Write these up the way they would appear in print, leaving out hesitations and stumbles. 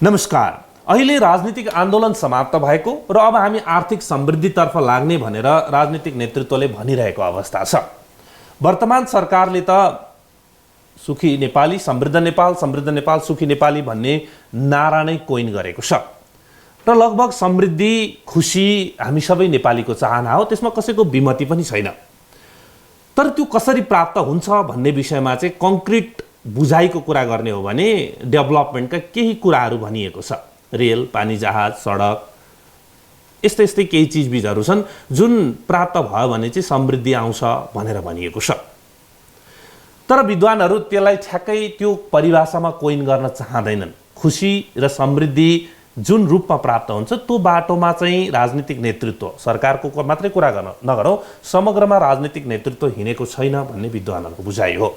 नमस्कार। अहिले राजनीतिक आन्दोलन समाप्त भएको र अब हामी आर्थिक समृद्धितर्फ लाग्ने भनेर राजनीतिक नेतृत्वले भनिरहेको अवस्था छ। वर्तमान सरकारले त सुखी नेपाली समृद्ध नेपाल सुखी नेपाली भन्ने नारा नै कोइन गरेको छ र लगभग समृद्धि खुसी हामी सबै नेपालीको चाहना हो, त्यसमा कसैको विमति पनि छैन। तर त्यो कसरी प्राप्त हुन्छ भन्ने विषयमा चाहिँ कङ्क्रिट बुझाइको कुरा गर्ने हो भने डेभलपमेन्टका केही कुराहरू भनिएको छ। रेल, पानी जहाज, सडक, यस्तै केही चिजबिजहरू छन् जुन प्राप्त भयो भने चाहिँ समृद्धि आउँछ भनेर भनिएको छ। तर विद्वानहरू त्यसलाई ठ्याक्कै त्यो परिभाषामा कोइन गर्न चाहँदैनन्। खुसी र समृद्धि जुन रूपमा प्राप्त हुन्छ त्यो बाटोमा चाहिँ राजनीतिक नेतृत्व, सरकारको मात्रै कुरा नगरौँ, समग्रमा राजनीतिक नेतृत्व हिँडेको छैन भन्ने विद्वानहरूको बुझाइ हो।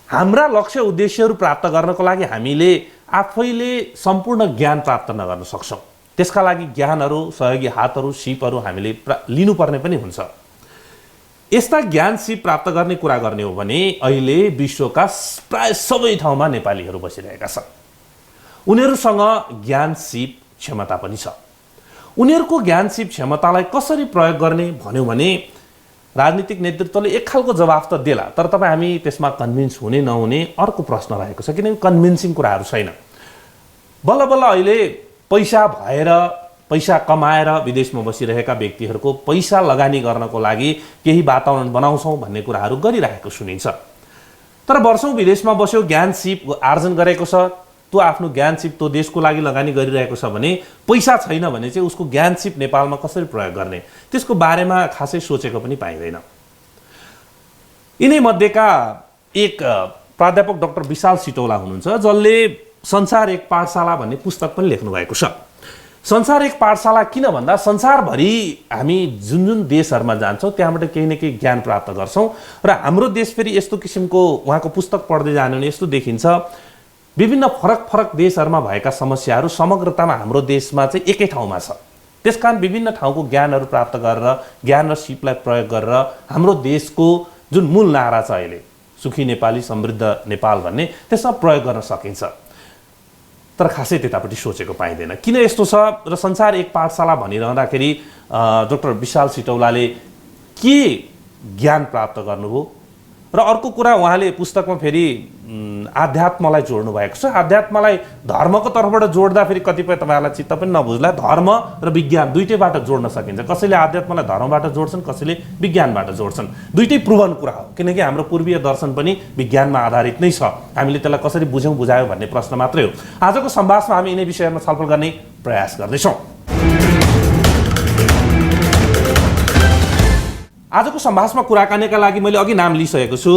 हाम्रा लक्ष्य उद्देश्यहरू प्राप्त गर्नको लागि हामीले आफैले सम्पूर्ण ज्ञान प्राप्त नगर्न सक्छौँ। त्यसका लागि ज्ञानहरू, सहयोगी हातहरू, सिपहरू हामीले लिनुपर्ने पनि हुन्छ। यस्ता ज्ञान सिप प्राप्त गर्ने कुरा गर्ने हो भने अहिले विश्वका प्राय सबै ठाउँमा नेपालीहरू बसिरहेका छन्। उनीहरूसँग ज्ञान सिप क्षमता पनि छ। उनीहरूको ज्ञान सिप क्षमतालाई कसरी प्रयोग गर्ने भन्यो भने राजनीतिक नेतृत्वले एक खालको जवाफ त देला, तर तपाईँ हामी त्यसमा कन्भिन्स हुने नहुने अर्को प्रश्न रहेको छ, किनकि कन्भिन्सिङ कुराहरू छैन। बल्ल बल्ल अहिले पैसा भएर, पैसा कमाएर विदेशमा बसिरहेका व्यक्तिहरूको पैसा लगानी गर्नको लागि केही वातावरण बनाउँछौँ भन्ने कुराहरू गरिरहेको सुनिन्छ। तर वर्षौँ विदेशमा बस्यो, ज्ञान सिप आर्जन गरेको छ, त्यो आफ्नो ज्ञान सिप त्यो देशको लागि लगानी गरिरहेको छ भने पैसा छैन भने चाहिँ उसको ज्ञान सिप नेपालमा कसरी प्रयोग गर्ने त्यसको बारेमा खासै सोचेको पनि पाइँदैन। यिनै मध्येका एक प्राध्यापक डाक्टर विशाल सिटौला हुनुहुन्छ, जसले संसार एक पाठशाला भन्ने पुस्तक पनि लेख्नु भएको छ। संसार एक पाठशाला किन भन्दा संसारभरि हामी जुन जुन देशहरूमा जान्छौँ त्यहाँबाट केही न केही ज्ञान प्राप्त गर्छौँ र हाम्रो देश फेरि यस्तो किसिमको, उहाँको पुस्तक पढ्दै जानु भने यस्तो देखिन्छ, विभिन्न फरक देशहरूमा भएका समस्याहरू समग्रतामा हाम्रो देशमा चाहिँ एकै ठाउँमा छ। त्यसकारण विभिन्न ठाउँको ज्ञानहरू प्राप्त गरेर, ज्ञान र सिपलाई प्रयोग गरेर हाम्रो देशको जुन मूल नारा छ अहिले सुखी नेपाली समृद्ध नेपाल भन्ने, त्यसमा प्रयोग गर्न सकिन्छ। तर खासै त्यतापट्टि सोचेको पाइँदैन। किन यस्तो छ र संसार एक पाठशाला भनिरहँदाखेरि डाक्टर विशाल सिटौलाले के ज्ञान प्राप्त गर्नुभयो र अर्को कुरा उहाँले पुस्तकमा फेरि आध्यात्मलाई जोड्नु भएको छ। आध्यात्मलाई धर्मको तर्फबाट जोड्दा फेरि कतिपय तपाईँहरूलाई चित्त पनि नबुझ्ला, धर्म र विज्ञान दुइटैबाट जोड्न सकिन्छ। कसैले आध्यात्मलाई धर्मबाट जोड्छन्, कसैले विज्ञानबाट जोड्छन्। दुइटै प्रुभन कुरा हो, किनकि हाम्रो पूर्वीय दर्शन पनि विज्ञानमा आधारित नै छ। हामीले त्यसलाई कसरी बुझ्यौँ बुझायौँ भन्ने प्रश्न मात्रै हो। आजको संवादमा हामी यिनै विषयमा छलफल गर्ने प्रयास गर्दैछौँ। आजको संवादमा कुराकानीका लागि मैले अघि नाम लिइसकेको छु,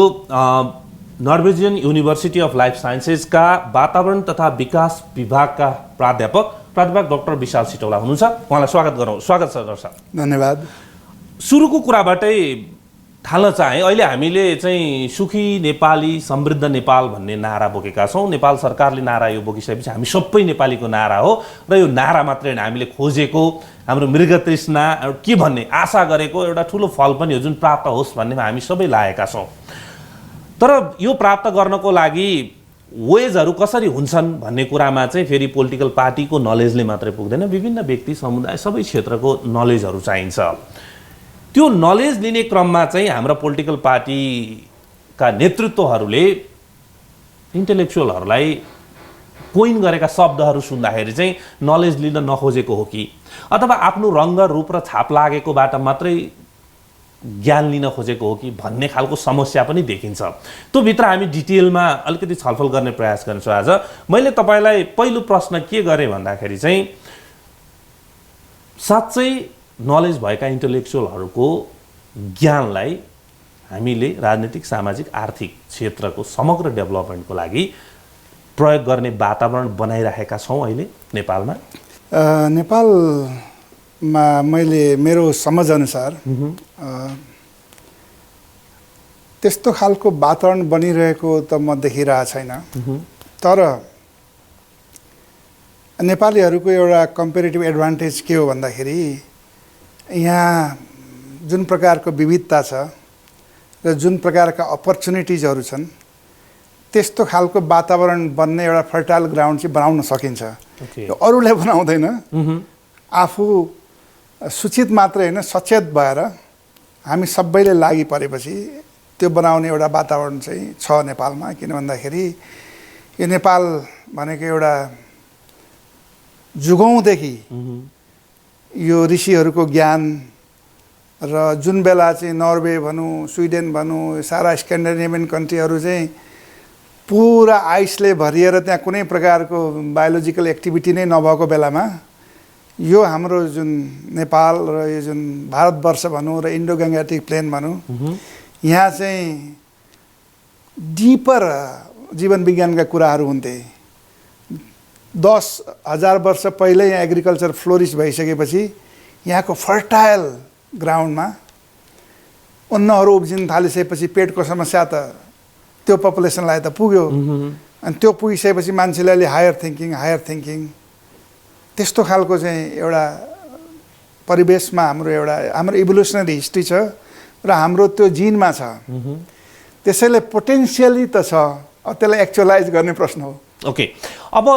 नर्वेजियन युनिभर्सिटी अफ लाइफ साइन्सेसका वातावरण तथा विकास विभागका प्राध्यापक डाक्टर विशाल सिटौला हुनुहुन्छ। उहाँलाई स्वागत गरौँ। स्वागत छ डाक्टर साहब। धन्यवाद। सुरुको कुराबाटै थाल्न चाहे, अहिले हामीले चाहिँ सुखी नेपाली समृद्ध नेपाल भन्ने नारा बोकेका छौँ। नेपाल सरकारले नारा यो बोकिसकेपछि हामी सबै नेपालीको नारा हो र यो नारा मात्रै होइन, हामीले खोजेको हाम्रो मृगतृष्णा के भन्ने आशा गरेको एउटा ठुलो फल पनि हो जुन प्राप्त होस् भन्नेमा हामी सबै लागेका छौँ। तर यो प्राप्त गर्नको लागि वेजहरू कसरी हुन्छन् भन्ने कुरामा चाहिँ फेरि पोलिटिकल पार्टीको नलेजले मात्रै पुग्दैन, विभिन्न व्यक्ति समुदाय सबै क्षेत्रको नलेजहरू चाहिन्छ। त्यो नलेज लिने क्रममा चाहिँ हाम्रा पोलिटिकल पार्टीका नेतृत्वहरूले इन्टेलेक्चुअलहरूलाई कोइन गरेका शब्दहरू सुन्दाखेरि चाहिँ नलेज लिन नखोजेको हो कि अथवा आफ्नो रङ्ग रूप र छाप लागेकोबाट मात्रै ज्ञान लिन खोजेको हो कि भन्ने खालको समस्या पनि देखिन्छ। त्यो भित्र हामी डिटेलमा अलिकति छलफल गर्ने प्रयास गर्छौँ। आज मैले तपाईँलाई पहिलो प्रश्न के गरेँ भन्दाखेरि चाहिँ साँच्चै नलेज भएका इन्टेलेक्चुअलहरूको ज्ञानलाई हामीले राजनीतिक, सामाजिक, आर्थिक क्षेत्रको समग्र डेभलपमेन्टको लागि प्रयोग गर्ने वातावरण बनाइरहेका छौँ अहिले नेपालमा? नेपालमा मैले मेरो समझअनुसार त्यस्तो खालको वातावरण बनिरहेको त म देखिरहेको छैन। तर नेपालीहरूको एउटा कम्पेरिटिभ एडभान्टेज के हो भन्दाखेरि यहाँ जुन प्रकारको विविधता छ र जुन प्रकारका अपर्च्युनिटिजहरू छन् त्यस्तो खालको वातावरण बन्ने एउटा फर्टाइल ग्राउन्ड चाहिँ बनाउन सकिन्छ। ओके यो अरूले बनाउँदैन, आफू सूचित मात्रै होइन सचेत भएर हामी सबैले लागि परेपछि त्यो बनाउने एउटा वातावरण चाहिँ छ नेपालमा। किन भन्दाखेरि यो नेपाल भनेको एउटा जुगौँदेखि यो ऋषिहरूको ज्ञान र जुन बेला चाहिँ नर्वे भनौँ, स्विडेन भनौँ, सारा स्क्यान्डिनेभियन कन्ट्रीहरू चाहिँ पुरा आइसले भरिएर त्यहाँ कुनै प्रकारको बायोलोजिकल एक्टिभिटी नै नभएको बेलामा यो हाम्रो जुन नेपाल र यो जुन भारतवर्ष भनौँ र इन्डो गङ्गेटिक प्लेन भनौँ, यहाँ चाहिँ डिपर जीवन विज्ञानका कुराहरू हुन्थे। 10,000 वर्ष पहिल्यै यहाँ एग्रिकल्चर फ्लोरिस भइसकेपछि यहाँको फर्टाइल ग्राउन्डमा अन्नहरू उब्जिन थालिसकेपछि पेटको समस्या त त्यो पपुलेसनलाई त पुग्यो। अनि त्यो पुगिसकेपछि मान्छेले अलि हायर थिङ्किङ त्यस्तो खालको चाहिँ एउटा परिवेशमा हाम्रो इभोल्युसनरी हिस्ट्री छ र हाम्रो त्यो जिनमा छ। त्यसैले पोटेन्सियली त छ, त्यसलाई एक्चुअलाइज गर्ने प्रश्न हो। ओके, अब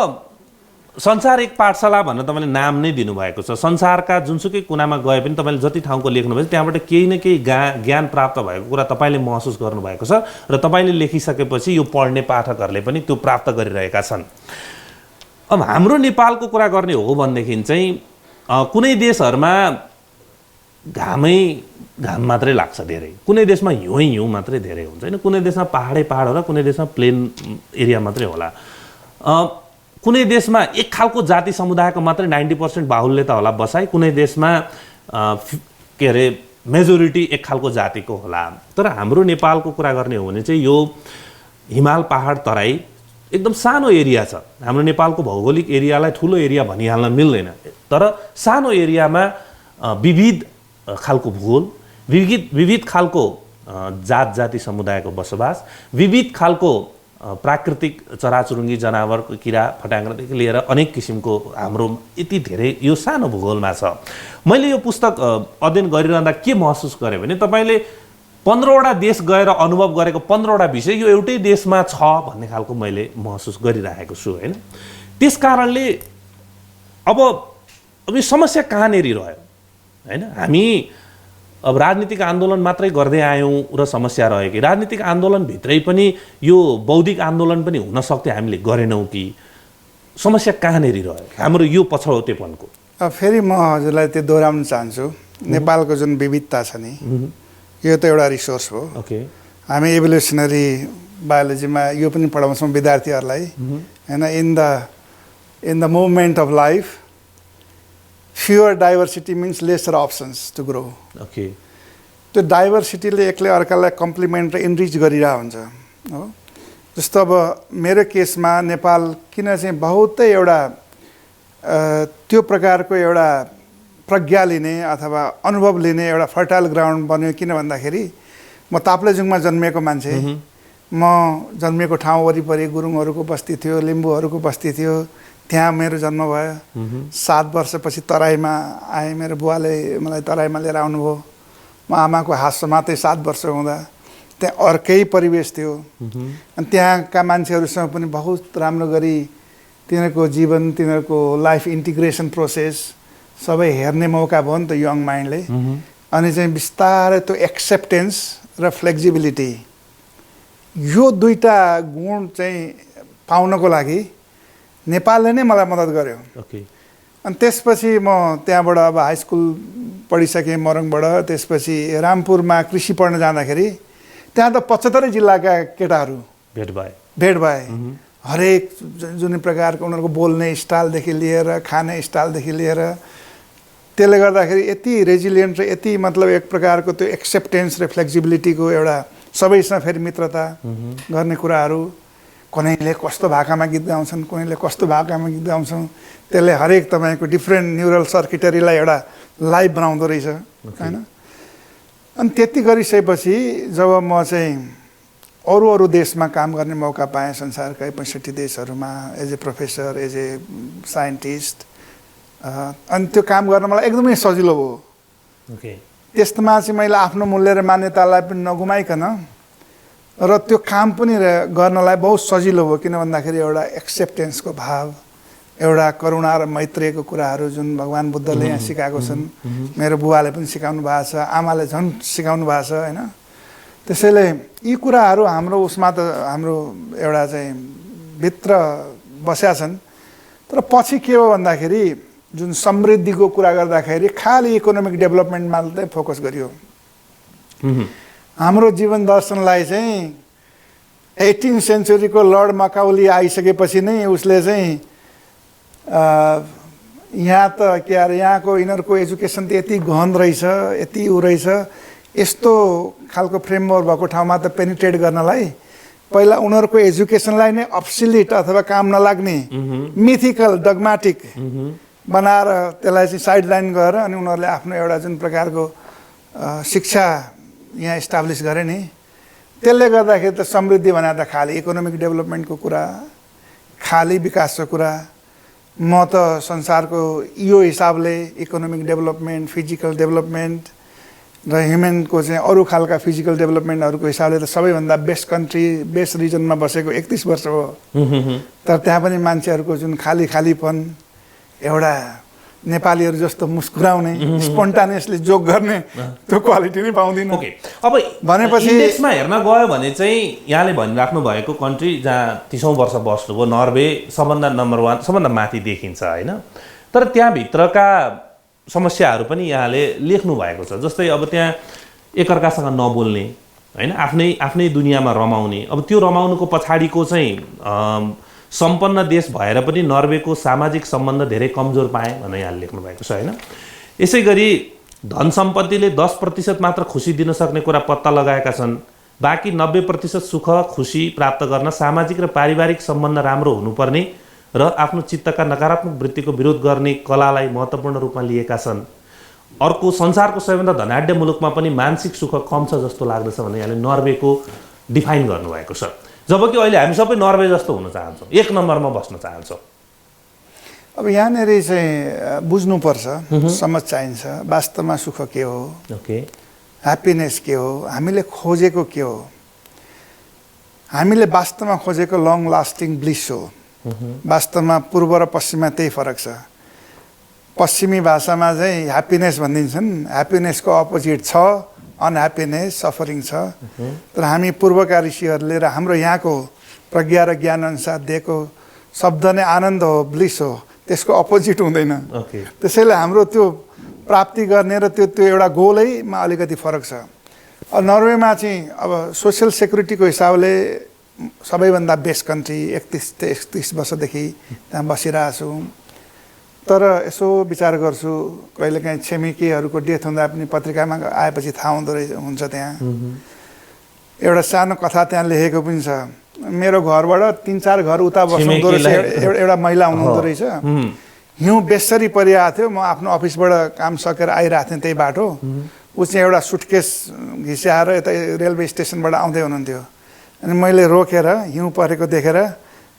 संसार एक पाठशाला भनेर तपाईँले नाम नै दिनुभएको छ। संसारका जुनसुकै कुनामा गए पनि तपाईँले जति ठाउँको लेख्नुभएछ त्यहाँबाट केही न केही ज्ञान प्राप्त भएको कुरा तपाईँले महसुस गर्नुभएको छ र तपाईँले लेखिसकेपछि यो पढ्ने पाठकहरूले पनि त्यो प्राप्त गरिरहेका छन्। अब हाम्रो नेपालको कुरा गर्ने हो भनेदेखि चाहिँ कुनै देशहरूमा घाम मात्रै लाग्छ धेरै, कुनै देशमा हिउँ मात्रै धेरै हुन्छ होइन, कुनै देशमा पहाड होला, कुनै देशमा प्लेन एरिया मात्रै होला, कुनै देशमा एक खालको जाति समुदायको मात्रै 90% बाहुल्यता होला बसाइ, कुनै देशमा के अरे मेजोरिटी एक खालको जातिको होला। तर हाम्रो नेपालको कुरा गर्ने हो भने चाहिँ यो हिमाल पहाड तराई एकदम सानो एरिया छ। हाम्रो नेपालको भौगोलिक एरियालाई ठुलो एरिया भनिहाल्न मिल्दैन, तर सानो एरियामा विविध खालको भूगोल, विविध खालको जाति समुदायको बसोबास, विविध खालको प्राकृतिक चराचुरुङ्गी जनावर किरा फट्याङ्ग्रादेखि लिएर अनेक किसिमको हाम्रो यति धेरै यो सानो भूगोलमा छ। मैले यो पुस्तक अध्ययन गरिरहँदा के महसुस गरेँ भने तपाईँले 15वटा देश गएर अनुभव गरेको 15वटा विषय यो एउटै देशमा छ भन्ने खालको मैले महसुस गरिरहेको छु होइन। त्यस कारणले अब यो समस्या कहाँनिर रह्यो होइन। हामी अब राजनीतिक आन्दोलन मात्रै गर्दै आयौँ र समस्या रह्यो कि राजनीतिक आन्दोलनभित्रै पनि यो बौद्धिक आन्दोलन पनि हुन सक्थ्यो, हामीले गरेनौँ कि समस्या कहाँनिर रह्यो हाम्रो यो पछौटेपनको? फेरि म हजुरलाई त्यो दोहोऱ्याउन चाहन्छु। नेपालको जुन विविधता छ नि यो त एउटा रिसोर्स हो। ओके, हामी इभोल्युसनरी बायोलोजीमा यो पनि पढाउँछौँ विद्यार्थीहरूलाई होइन। In the movement of life fewer diversity means lesser options to grow. Okay, त्यो डाइभर्सिटीले एक्लै अर्कालाई कम्प्लिमेन्ट र इनरिच गरिरहेको हुन्छ हो। जस्तो अब मेरो केसमा नेपाल किन चाहिँ बहुतै एउटा त्यो प्रकारको एउटा प्रज्ञा लिने अथवा अनुभव लिने एउटा फर्टाइल ग्राउन्ड बन्यो किन भन्दाखेरि म ताप्लेजुङमा जन्मिएको मान्छे। म जन्मिएको ठाउँ वरिपरि गुरुङहरूको बस्ती थियो, लिम्बूहरूको बस्ती थियो, त्यहाँ मेरो जन्म भयो। 7 वर्षपछि तराईमा आएँ, मेरो बुवाले मलाई तराईमा लिएर आउनुभयो। म आमाको हात समातेँ 7 वर्ष हुँदा। त्यहाँ अर्कै परिवेश थियो अनि त्यहाँका मान्छेहरूसँग पनि बहुत राम्रो गरी तिनीहरूको जीवन, तिनीहरूको लाइफ इन्टिग्रेसन प्रोसेस सबै हेर्ने मौका भयो नि त यङ माइन्डले। अनि चाहिँ बिस्तारै त्यो एक्सेप्टेन्स र फ्लेक्सिबिलिटी यो दुईटा गुण चाहिँ पाउनको लागि नेपालले नै मलाई मद्दत गर्यो। ओके, अनि त्यसपछि म त्यहाँबाट अब हाई स्कुल पढिसकेँ मरङबाट। त्यसपछि रामपुरमा कृषि पढ्न जाँदाखेरि त्यहाँ त 75 जिल्लाका केटाहरू भेट भए। हरेक जुन प्रकारको उनीहरूको बोल्ने स्टाइलदेखि लिएर खाने स्टाइलदेखि लिएर त्यसले गर्दाखेरि यति रेजिलियन्ट र यति मतलब एक प्रकारको त्यो एक्सेप्टेन्स र फ्लेक्सिबिलिटीको एउटा सबैसँग फेरि मित्रता गर्ने कुराहरू। कसैले कस्तो भाकामा गीत गाउँछन्, कसैले कस्तो भाकामा गीत गाउँछन्, त्यसले हरेक तपाईँको डिफ्रेन्ट न्युरल सर्किटरीलाई एउटा लाइभ बनाउँदो रहेछ होइन। अनि त्यति गरिसकेपछि जब म चाहिँ अरू देशमा काम गर्ने मौका पाएँ संसारकै 65 देशहरूमा as a professor, as a scientist, अनि त्यो काम गर्न मलाई एकदमै सजिलो भयो। ओके, त्यस्तोमा चाहिँ मैले आफ्नो मूल्य र मान्यतालाई पनि नगुमाइकन र त्यो काम पनि गर्नलाई बहुत सजिलो भयो, किन भन्दाखेरि एउटा एक्सेप्टेन्सको भाव, एउटा करुणा र मैत्रीको कुराहरू जुन भगवान् बुद्धले यहाँ सिकाएको छन्, मेरो बुवाले पनि सिकाउनु भएको छ, आमाले झन् सिकाउनु भएको छ होइन। त्यसैले यी कुराहरू हाम्रो उसमा त हाम्रो एउटा चाहिँ भित्र बस्या छन्। तर पछि के हो भन्दाखेरि जुन समृद्धिको कुरा गर्दाखेरि खालि इकोनोमिक डेभलपमेन्टमा मात्रै फोकस गरियो। हाम्रो जीवन दर्शनलाई चाहिँ 18th सेन्चुरीको लर्ड मकाउली आइसकेपछि नै उसले चाहिँ यहाँ त के अरे यहाँको यिनीहरूको एजुकेसन त यति गहन रहेछ, यति ऊ रहेछ, यस्तो खालको फ्रेमवर्क भएको ठाउँमा त पेनिट्रेट गर्नलाई पहिला उनीहरूको एजुकेसनलाई नै अब्सोल्युट अथवा काम नलाग्ने मिथिकल डगमाटिक बनाएर त्यसलाई चाहिँ साइडलाइन गरेर अनि उनीहरूले आफ्नो एउटा जुन प्रकारको शिक्षा यहाँ इस्टाब्लिस गरे नि, त्यसले गर्दाखेरि त समृद्धि भने त खालि इकोनोमिक डेभलपमेन्टको कुरा, खालि विकासको कुरा। म त संसारको यो हिसाबले इकोनोमिक डेभलपमेन्ट, फिजिकल डेभलपमेन्ट र ह्युमनको चाहिँ अरू खालका फिजिकल डेभलपमेन्टहरूको हिसाबले त सबैभन्दा बेस्ट कन्ट्री, बेस्ट रिजनमा बसेको 31 वर्ष हो। तर त्यहाँ पनि मान्छेहरूको जुन खालीपन, एउटा नेपालीहरू जस्तो मुस्कुराउने, स्पोन्टानियसली जोक गर्ने त्यो क्वालिटी नै पाउँदिन। ओके, अब भनेपछि इन्डेक्समा हेर्न गयो भने चाहिँ यहाँले भनिराख्नु भएको कन्ट्री जहाँ 30औं वर्ष बस्नुभयो नर्वे सबभन्दा नम्बर 1 सबभन्दा माथि देखिन्छ होइन। तर त्यहाँभित्रका समस्याहरू पनि यहाँले लेख्नु भएको छ, जस्तै अब त्यहाँ एकअर्कासँग नबोल्ने होइन, आफ्नै दुनियाँमा रमाउने। अब त्यो रमाउनुको पछाडिको चाहिँ सम्पन्न देश भएर पनि नर्वेको सामाजिक सम्बन्ध धेरै कमजोर पाए भनेर यहाँले लेख्नु भएको छ होइन। यसै गरी धन सम्पत्तिले 10% मात्र खुसी दिन सक्ने कुरा पत्ता लगाएका छन्। बाँकी 90% सुख खुसी प्राप्त गर्न सामाजिक र पारिवारिक सम्बन्ध राम्रो हुनुपर्ने र आफ्नो चित्तका नकारात्मक वृत्तिको विरोध गर्ने कलालाई महत्त्वपूर्ण रूपमा लिएका छन्। अर्को, संसारको सबैभन्दा धनाढ्य मुलुकमा पनि मानसिक सुख कम छ जस्तो लाग्दछ भने यहाँले नर्वेको डिफाइन गर्नुभएको छ। जबकि अहिले हामी सबै नर्वे जस्तो हुन चाहन्छौँ, 1 नम्बरमा बस्न चाहन्छौँ। अब यहाँनिर चाहिँ बुझ्नुपर्छ, समझ चाहिन्छ वास्तवमा सुख के हो, ओके, ह्याप्पिनेस के हो, हामीले खोजेको के हो। हामीले वास्तवमा खोजेको लङ लास्टिङ ब्लिस हो। वास्तवमा पूर्व र पश्चिममा त्यही फरक छ। पश्चिमी भाषामा चाहिँ ह्याप्पिनेस भनिदिन्छन्, ह्याप्पिनेसको अपोजिट छ अनह्याप्पिनेस, सफरिङ छ। तर हामी पूर्वका ऋषिहरूले र हाम्रो यहाँको प्रज्ञा र ज्ञान अनुसार दिएको शब्द नै आनन्द हो, ब्लिस हो, त्यसको अपोजिट हुँदैन। त्यसैले हाम्रो त्यो प्राप्ति गर्ने र त्यो एउटा गोलैमा अलिकति फरक छ। नर्वेमा चाहिँ अब सोसियल सेक्युरिटीको हिसाबले सबैभन्दा बेस्ट कन्ट्री, 31 वर्षदेखि त्यहाँ बसिरहेको छु। तर यसो विचार गर्छु, कहिलेकाहीँ छिमेकीहरूको डेथ हुँदा पनि पत्रिकामा आएपछि थाहा हुन्छ त्यहाँ एउटा सानो कथा त्यहाँ लेखेको पनि छ। मेरो घरबाट 3-4 घर उता बस्नुहुँदो रहेछ एउटा महिला हुनुहुँदो रहेछ। हिउँ बेसरी परिरहेको थियो, म आफ्नो अफिसबाट काम सकेर आइरहेको थिएँ त्यही बाटो। ऊ चाहिँ एउटा सुटकेस घिस्याएर यता रेलवे स्टेसनबाट आउँदै हुनुहुन्थ्यो। अनि मैले रोकेर हिउँ परेको देखेर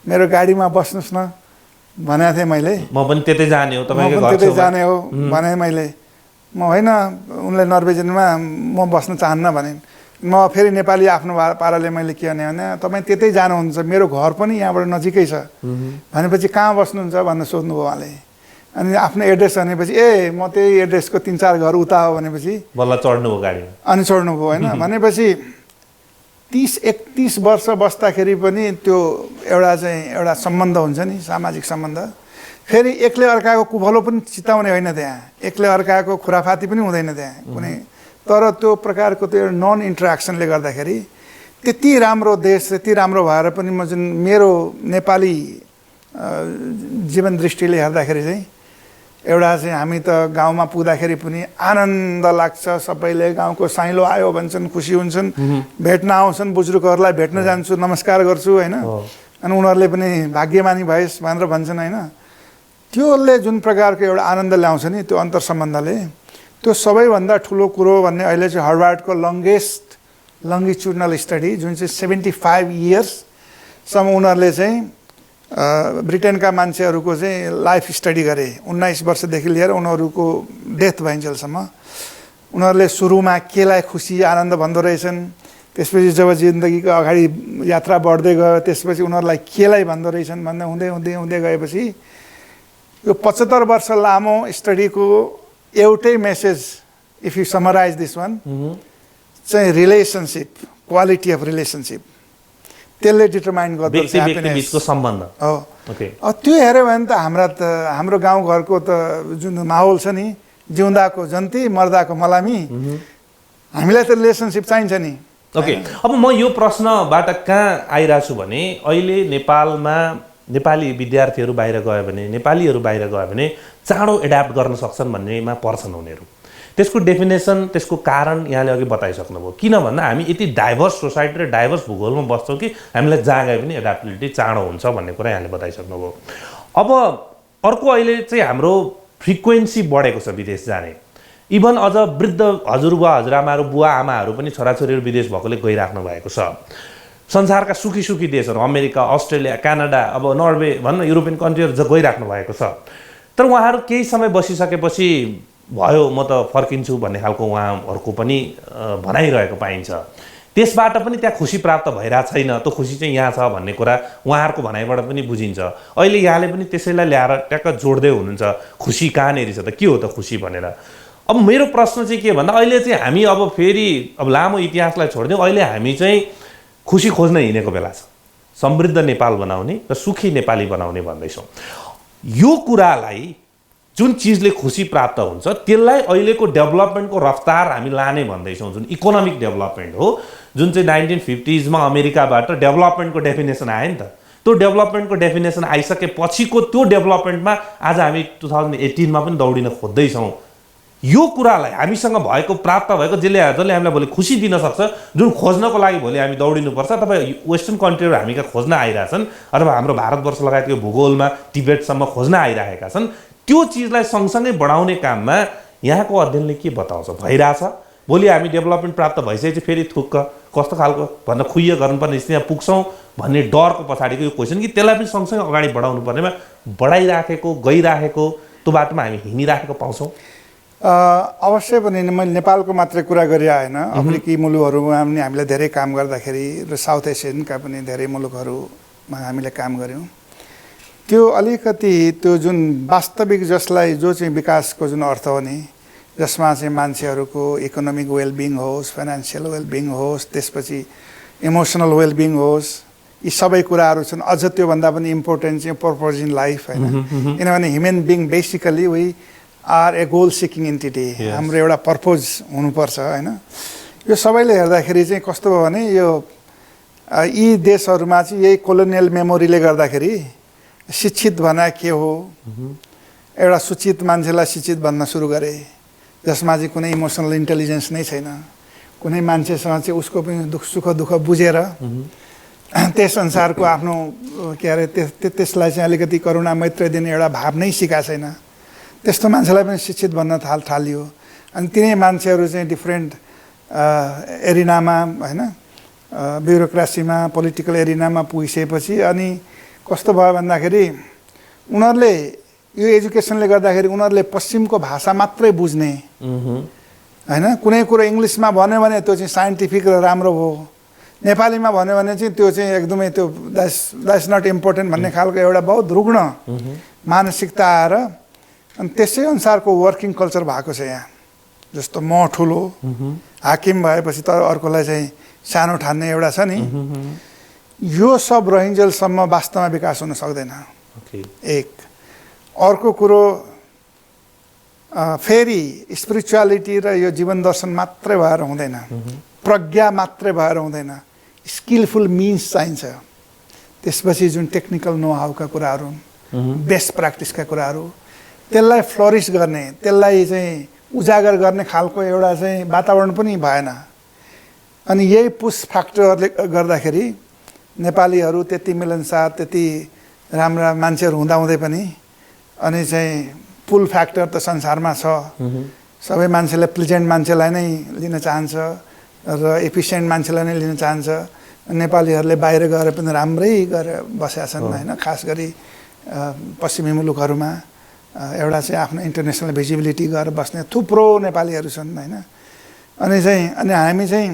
मेरो गाडीमा बस्नुहोस् न भनेको थिएँ मैले। म पनि त्यतै जाने हो, तपाईँको घर त्यतै जाने हो भने मैले। म होइन, उनले नर्वेजनमा म बस्न चाहन्न भने। म फेरि नेपाली आफ्नो पाराले मैले के भने तपाईँ त्यतै जानुहुन्छ, मेरो घर पनि यहाँबाट नजिकै छ भनेपछि कहाँ बस्नुहुन्छ भनेर सोध्नुभयो उहाँले। अनि आफ्नो एड्रेस भनेपछि म त्यही एड्रेसको 3-4 घर उता हो भनेपछि बल्ल चढ्नुभयो गाडीमा। अनि चढ्नुभयो होइन। भनेपछि 30-31 वर्ष बस्दाखेरि पनि त्यो एउटा सम्बन्ध हुन्छ नि, सामाजिक सम्बन्ध। फेरि एकले अर्काको कुभलो पनि चिताउने होइन त्यहाँ, एकले अर्काको खुराफाती पनि हुँदैन त्यहाँ कुनै। तर त्यो प्रकारको त्यो नन इन्टरेक्सनले गर्दाखेरि त्यति राम्रो देश, त्यति राम्रो भएर पनि म जुन मेरो नेपाली जीवन दृष्टिले हेर्दाखेरि चाहिँ एउटा चाहिँ हामी त गाउँमा पुग्दाखेरि पनि आनन्द लाग्छ, सबैले गाउँको साइलो आयो भन्छन्, खुसी हुन्छन्, भेट्न आउँछन्, बुजुर्गहरूलाई भेट्न जान्छु, नमस्कार गर्छु होइन। अनि उनीहरूले पनि भाग्यमानी भएस् भनेर भन्छन् होइन। त्योले जुन प्रकारको एउटा आनन्द ल्याउँछ नि त्यो अन्तर सम्बन्धले, त्यो सबैभन्दा ठुलो कुरो भन्ने अहिले चाहिँ हार्वर्डको लङ्गेस्ट लङ्गिच्युडनल स्टडी जुन चाहिँ 75 इयर्ससम्म उनीहरूले चाहिँ ब्रिटेनका मान्छेहरूको चाहिँ लाइफ स्टडी गरे। 19 वर्षदेखि लिएर उनीहरूको डेथ भइन्जेलसम्म उनीहरूले सुरुमा केलाई खुसी आनन्द भन्दो रहेछन्, त्यसपछि जब जिन्दगीको अगाडि यात्रा बढ्दै गयो त्यसपछि उनीहरूलाई केलाई भन्दो रहेछन् भन्दा हुँदै हुँदै हुँदै गएपछि यो 75 वर्ष लामो स्टडीको एउटै message if you summarise this one चाहिँ रिलेसनसिप, क्वालिटी अफ रिलेसनसिप, त्यसले डिटरमाइन गर्दो रहेछ बिचको सम्बन्ध हो। ओके त्यो हेऱ्यो भने त हाम्रो गाउँघरको त जुन माहौल छ नि, जिउँदाको जन्ती मर्दाको मलामी, हामीलाई त रिलेसनसिप चाहिन्छ नि। ओके अब म यो प्रश्नबाट कहाँ आइरहेको छु भने अहिले नेपालमा नेपाली विद्यार्थीहरू बाहिर गयो भने, नेपालीहरू बाहिर गयो भने चाँडो एड्याप्ट गर्न सक्छन् भन्नेमा पर्छन् उनीहरू। त्यसको डेफिनेसन, त्यसको कारण यहाँले अघि बताइसक्नुभयो। किन भन्दा हामी यति डाइभर्स सोसाइटी र डाइभर्स भूगोलमा बस्छौँ कि हामीलाई जहाँ गए पनि एड्याप्टेबिलिटी चाँडो हुन्छ भन्ने कुरा यहाँले बताइसक्नुभयो। अब अर्को अहिले चाहिँ हाम्रो फ्रिक्वेन्सी बढेको छ विदेश जाने। इभन अझ वृद्ध हजुरबुवा हजुरआमाहरू, बुवा आमाहरू पनि छोराछोरीहरू विदेश भएकोले गइराख्नु भएको छ। संसारका सुखी सुखी देशहरू अमेरिका, अस्ट्रेलिया, क्यानाडा, अब नर्वे भन्न युरोपियन कन्ट्रीहरू गइराख्नु भएको छ। तर उहाँहरू केही समय बसिसकेपछि भयो म त फर्किन्छु भन्ने खालको उहाँहरूको पनि भनाइरहेको पाइन्छ। त्यसबाट पनि त्यहाँ खुसी प्राप्त भइरहेको छैन, त्यो खुसी चाहिँ यहाँ छ भन्ने कुरा उहाँहरूको भनाइबाट पनि बुझिन्छ। अहिले यहाँले पनि त्यसैलाई ल्याएर ट्याक्क जोड्दै हुनुहुन्छ, खुसी कहाँनिर छ त, के हो त खुसी भनेर। अब मेरो प्रश्न चाहिँ के भन्दा अहिले चाहिँ हामी अब फेरि अब लामो इतिहासलाई छोडिदिउँ, अहिले हामी चाहिँ खुसी खोज्न हिँडेको बेला छ। समृद्ध नेपाल बनाउने र सुखी नेपाली बनाउने भन्दैछौँ। यो कुरालाई, जुन चिजले खुसी प्राप्त हुन्छ त्यसलाई अहिलेको डेभलपमेन्टको रफ्तार हामी लाने भन्दैछौँ, जुन इकोनोमिक डेभलपमेन्ट हो, जुन चाहिँ 1950s मा अमेरिकाबाट डेभलपमेन्टको डेफिनेसन आयो नि त। त्यो डेभलपमेन्टको डेफिनेसन आइसकेपछिको त्यो डेभलपमेन्टमा आज हामी 2018 मा पनि दौडिन खोज्दैछौँ। यो कुरालाई हामीसँग भएको, प्राप्त भएको, जसले हामीलाई भोलि खुसी दिन सक्छ, जुन खोज्नको लागि भोलि हामी दौडिनुपर्छ। तपाईँ वेस्टर्न कन्ट्रीहरू हामी कहाँ खोज्न आइरहेछन्, अथवा हाम्रो भारतवर्ष लगायतको भूगोलमा टिबेटसम्म खोज्न आइरहेका छन्। त्यो चिजलाई सँगसँगै बढाउने काममा यहाँको अध्ययनले के बताउँछ? भइरहेछ? भोलि हामी डेभलपमेन्ट प्राप्त भइसकेपछि फेरि थुक्क कस्तो खालको भन्न खुइयो गर्नुपर्ने स्थितिमा पुग्छौँ भन्ने डरको पछाडिको यो क्वेसन कि त्यसलाई पनि सँगसँगै अगाडि बढाउनु पर्नेमा बढाइराखेको, गइराखेको, त्यो बाटोमा हामी हिँडिराखेको पाउँछौँ। अवश्य पनि मैले नेपालको मात्रै कुरा गरिआएन, अफ्रिकी मुलुकहरूमा पनि हामीले धेरै काम गर्दाखेरि र साउथ एसियनका पनि धेरै मुलुकहरूमा हामीले काम गऱ्यौँ। त्यो अलिकति त्यो जुन वास्तविक जसलाई जो चाहिँ विकासको जुन अर्थ हो नि, जसमा चाहिँ मान्छेहरूको इकोनोमिक वेलबिङ होस्, फाइनेन्सियल वेलबिङ होस्, त्यसपछि इमोसनल वेलबिङ होस्, यी सबै कुराहरू छन्। अझ त्योभन्दा पनि इम्पोर्टेन्ट चाहिँ पर्पज इन लाइफ होइन, किनभने human being basically we are a goal seeking entity. हाम्रो एउटा पर्पज हुनुपर्छ होइन। यो सबैले हेर्दाखेरि चाहिँ कस्तो भयो भने यो यी देशहरूमा चाहिँ यही कोलोनियल मेमोरीले गर्दाखेरि शिक्षित भना के हो, एउटा सूचित मान्छेलाई शिक्षित भन्न सुरु गरे, जसमा चाहिँ कुनै इमोसनल इन्टेलिजेन्स नै छैन। कुनै मान्छेसँग चाहिँ उसको पनि सुख दुःख बुझेर त्यस अनुसारको आफ्नो के अरे त्यसलाई चाहिँ अलिकति करुणा मैत्री दिने एउटा भाव नै सिकाएको छैन। त्यस्तो मान्छेलाई पनि शिक्षित भन्न थालियो। अनि तिनै मान्छेहरू चाहिँ डिफ्रेन्ट एरिनामा होइन, ब्युरोक्रासीमा, पोलिटिकल एरिनामा पुगिसकेपछि अनि कस्तो भयो भन्दाखेरि उनीहरूले यो एजुकेसनले गर्दाखेरि उनीहरूले पश्चिमको भाषा मात्रै बुझ्ने होइन। कुनै कुरो इङ्ग्लिसमा भन्यो भने त्यो चाहिँ साइन्टिफिक र राम्रो हो, नेपालीमा भन्यो भने चाहिँ त्यो चाहिँ एकदमै त्यो द्याट्स नट इम्पोर्टेन्ट भन्ने खालको एउटा बहुत रुग्ण मानसिकता आएर अनि त्यसै अनुसारको वर्किङ कल्चर भएको छ यहाँ। जस्तो म ठुलो हाकिम भएपछि त अर्कोलाई चाहिँ सानो ठान्ने एउटा छ नि, यो सब रहिन्जेलसम्म वास्तवमा विकास हुन सक्दैन। एक अर्को कुरो फेरि स्पिरिचुअलिटी र यो जीवन दर्शन मात्रै भएर हुँदैन, प्रज्ञा मात्रै भएर हुँदैन, स्किलफुल मिन्स चाहिन्छ। त्यसपछि जुन टेक्निकल नो हाउका कुराहरू, बेस्ट प्र्याक्टिसका कुराहरू, त्यसलाई फ्लरिस गर्ने, त्यसलाई चाहिँ उजागर गर्ने खालको एउटा चाहिँ वातावरण पनि भएन। अनि यही पुस फ्याक्टरले गर्दाखेरि नेपालीहरू त्यति मिलनसार, त्यति राम्रा मान्छेहरू हुँदाहुँदै पनि अनि चाहिँ पुल फ्याक्टर त संसारमा छ। सबै मान्छेले प्लिजेन्ट मान्छेलाई नै लिन चाहन्छ र एफिसियन्ट मान्छेलाई नै लिन चाहन्छ। नेपालीहरूले बाहिर गएर पनि राम्रै गरेर बसेका छन् होइन। खास गरी पश्चिमी मुलुकहरूमा एउटा चाहिँ आफ्नो इन्टरनेसनल भिजिबिलिटी गरेर बस्ने थुप्रो नेपालीहरू छन् होइन। अनि हामी चाहिँ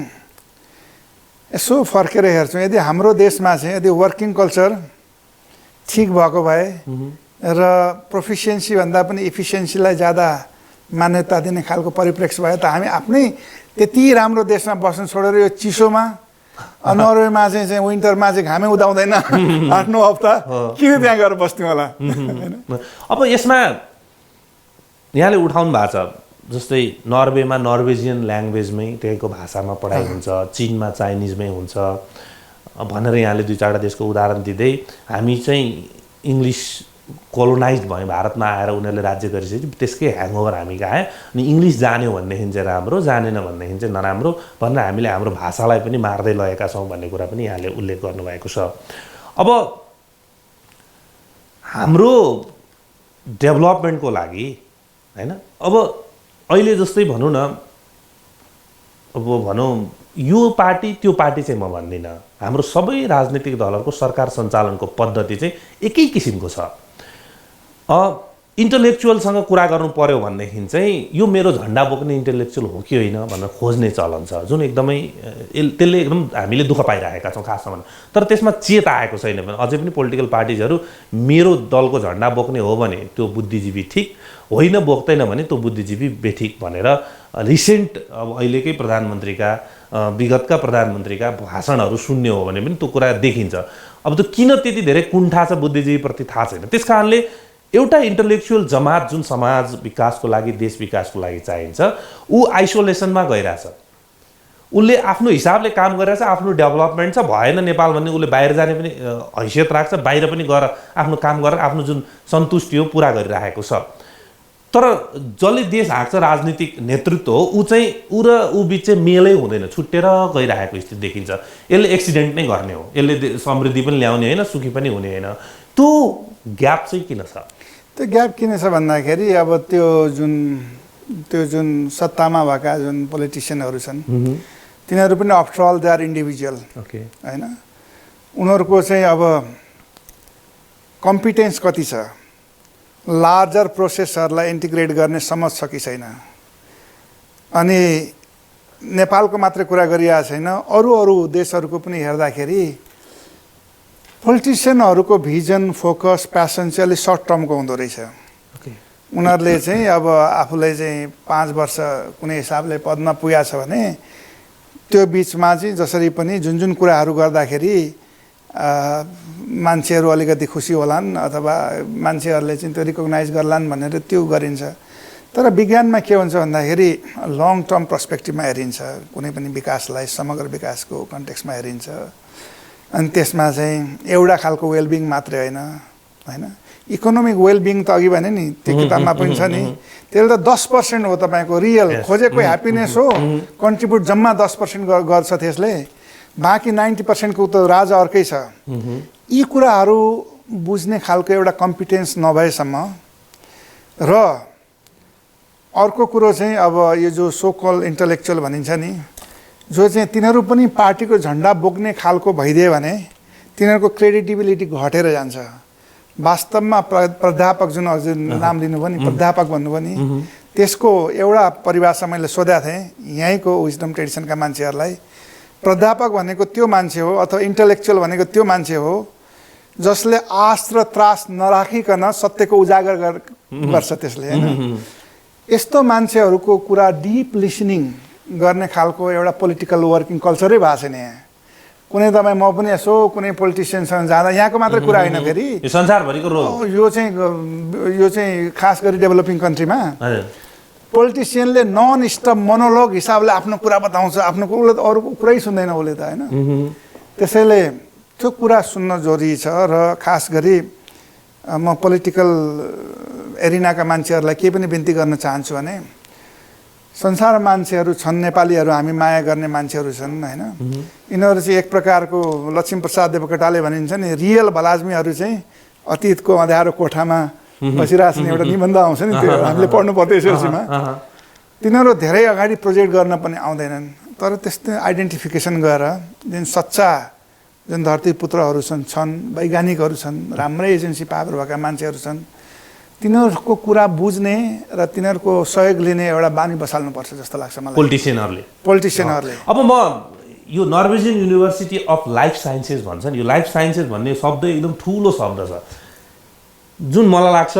यसो फर्केर हेर्छौँ यदि हाम्रो देशमा चाहिँ यदि वर्किङ कल्चर ठिक भएको भए र प्रोफिसियन्सी भन्दा पनि इफिसियन्सीलाई ज्यादा मान्यता दिने खालको परिप्रेक्ष्य भयो त हामी आफ्नै त्यति राम्रो देशमा बस्न छोडेर यो चिसोमा नर्वेमा चाहिँ विन्टरमा चाहिँ घामै उदाउँदैन 8-9 हप्ता किन त्यहाँ गएर बस्थ्यौँ होला। अब यसमा यहाँले उठाउनु भएको छ जस्तै नर्वेमा नर्वेजियन ल्याङ्ग्वेजमै त्यहीको भाषामा पढाइ हुन्छ, चीनमा चाइनिजमै हुन्छ भनेर यहाँले 2-4 देशको उदाहरण दिँदै हामी चाहिँ इङ्ग्लिस कोलोनाइज भयो, भारतमा आएर उनीहरूले राज्य गरिसकेपछि त्यसकै ह्याङओभर हामी खाएँ अनि इङ्ग्लिस जान्यो भनेदेखि चाहिँ राम्रो, जानेन भनेदेखि चाहिँ नराम्रो भनेर हामीले हाम्रो भाषालाई पनि मार्दै लगेका छौँ भन्ने कुरा पनि यहाँले उल्लेख गर्नुभएको छ। अब हाम्रो डेभलपमेन्टको लागि हैन, अब अहिले जस्तै भनौँ न, अब भनौँ यो पार्टी त्यो पार्टी चाहिँ म भन्दिनँ, हाम्रो सबै राजनीतिक दलहरूको सरकार सञ्चालनको पद्धति चाहिँ एकै किसिमको छ। इन्टलेक्चुअलसँग कुरा गर्नु पर्यो भनेदेखि चाहिँ यो मेरो झन्डा बोक्ने इन्टलेक्चुअल हो कि होइन भनेर खोज्ने चलन छ, जुन एकदमै त्यसले एकदम हामीले दुःख पाइरहेका छौँ खासमा भन्नु। तर त्यसमा चेत आएको छैन भने अझै पनि पोलिटिकल पार्टिजहरू मेरो दलको झन्डा बोक्ने हो भने त्यो बुद्धिजीवी ठिक, होइन बोक्दैन भने त्यो बुद्धिजीवी बेठिक भनेर रिसेन्ट अब अहिलेकै प्रधानमन्त्रीका विगतका प्रधानमन्त्रीका भाषणहरू सुन्ने हो भने पनि त्यो कुरा देखिन्छ। अब त्यो किन त्यति धेरै कुण्ठा छ बुद्धिजीवीप्रति थाहा छैन। त्यस कारणले एउटा इन्टलेक्चुअल जमात जुन समाज विकासको लागि, देश विकासको लागि चाहिन्छ, ऊ आइसोलेसनमा गइरहेछ, उसले आफ्नो हिसाबले काम गरिरहेछ, आफ्नो डेभलपमेन्ट छ, भएन नेपाल भन्ने उसले बाहिर जाने पनि हैसियत राख्छ, बाहिर पनि गएर आफ्नो काम गरेर आफ्नो जुन सन्तुष्टि हो पुरा गरिरहेको छ। तर जसले देश हाँक्छ राजनीतिक नेतृत्व हो, ऊ चाहिँ ऊ र ऊ बिच चाहिँ मेलै हुँदैन, छुट्टेर गइरहेको स्थिति देखिन्छ। यसले एक्सिडेन्ट नै गर्ने हो, यसले समृद्धि पनि ल्याउने होइन, सुखी पनि हुने होइन। त्यो ग्याप चाहिँ किन छ? त्यो ग्याप किन छ भन्दाखेरि अब त्यो जुन सत्तामा भएका जुन पोलिटिसियनहरू छन् तिनीहरू पनि after all they are individual होइन, उनीहरूको चाहिँ अब कम्पिटेन्स कति छ, लार्जर प्रोसेसहरूलाई इन्टिग्रेट गर्ने समझ छ कि छैन। अनि नेपालको मात्रै कुरा गरिरहेको छैन, अरू देशहरूको पनि हेर्दाखेरि पोलिटिसियनहरूको भिजन, फोकस, प्यासन चाहिँ अलिक सर्ट टर्मको हुँदो रहेछ। उनीहरूले चाहिँ अब आफूलाई चाहिँ 5 वर्ष कुनै हिसाबले पदमा पुगेको छ भने त्यो बिचमा चाहिँ जसरी पनि जुन कुराहरू गर्दाखेरि मान्छेहरू अलिकति खुसी होलान् अथवा मान्छेहरूले चाहिँ त्यो रिकगनाइज गर्लान् भनेर त्यो गरिन्छ। तर विज्ञानमा के हुन्छ भन्दाखेरि लङ टर्म पर्सपेक्टिभमा हेरिन्छ, कुनै पनि विकासलाई समग्र विकासको कन्टेक्स्टमा हेरिन्छ। अनि त्यसमा चाहिँ एउटा खालको वेलबिङ मात्रै होइन, इकोनोमिक वेलबिङ त अघि भने नि त्यो किताबमा पनि छ नि, त्यसले त 10% हो तपाईँको रियल खोजेको ह्याप्पिनेस हो, कन्ट्रिब्युट जम्मा 10% गर्छ त्यसले, बाँकी 90% को त राजा अर्कै छ। यी कुराहरू बुझ्ने खालको एउटा कम्पिटेन्स नभएसम्म र अर्को कुरो चाहिँ अब यो जो सो कल इन्टलेक्चुअल भनिन्छ नि, जो चाहिँ तिनीहरू पनि पार्टीको झन्डा बोक्ने खालको भइदियो भने तिनीहरूको क्रेडिटिबिलिटी घटेर जान्छ। वास्तवमा प्राध्यापक जुन अझ नाम लिनुभयो नि, प्राध्यापक भन्नुभयो नि, त्यसको एउटा परिभाषा मैले सोधेको थिएँ यहीँको विजडम ट्रेडिसनका मान्छेहरूलाई। प्राध्यापक भनेको त्यो मान्छे हो अथवा इन्टलेक्चुअल भनेको त्यो मान्छे हो जसले आश र त्रास नराखिकन सत्यको उजागर गर्छ त्यसले होइन। यस्तो मान्छेहरूको कुरा डिप लिसनिङ गर्ने खालको एउटा पोलिटिकल वर्किङ कल्चरै भएको छैन यहाँ। कुनै तपाईँ म पनि यसो कुनै पोलिटिसियनसँग जाँदा यहाँको मात्रै कुरा होइन, फेरि संसारभरिको रोल यो चाहिँ खास गरी डेभलपिङ कन्ट्रीमा पोलिटिसियनले नन स्टप मोनोलोग हिसाबले आफ्नो कुरा बताउँछ, आफ्नो उसले त अरूको कुरै सुन्दैन उसले त होइन। त्यसैले त्यो कुरा सुन्न जरुरी छ। र खास गरी म पोलिटिकल एरिनाका मान्छेहरूलाई के पनि बिन्ती गर्न चाहन्छु भने संसार मान्छेहरू छन्, नेपालीहरू हामी माया गर्ने मान्छेहरू छन् होइन। यिनीहरू चाहिँ एक प्रकारको लक्ष्मीप्रसाद देवकोटाले भनिन्छ नि रियल भलाज्मीहरू चाहिँ अतीतको अँध्यारो कोठामा बसिरहेको छ, एउटा निबन्ध आउँछ नि त्यो हामीले पढ्नु पर्छ एसएलसीमा। तिनीहरू धेरै अगाडि प्रोजेक्ट गर्न पनि आउँदैनन्, तर त्यस्तै आइडेन्टिफिकेसन गरेर जुन सच्चा जुन धरतीपुत्रहरू छन्, वैज्ञानिकहरू छन्, राम्रै एजेन्सी पावर भएका मान्छेहरू छन्, तिनीहरूको कुरा बुझ्ने र तिनीहरूको सहयोग लिने एउटा बानी बसाल्नुपर्छ जस्तो लाग्छ मलाई पोलिटिसियनहरूले। अब म यो Norwegian university of life sciences भन्छन्, यो लाइफ साइन्सेस भन्ने शब्द एकदम ठुलो शब्द छ जुन मलाई लाग्छ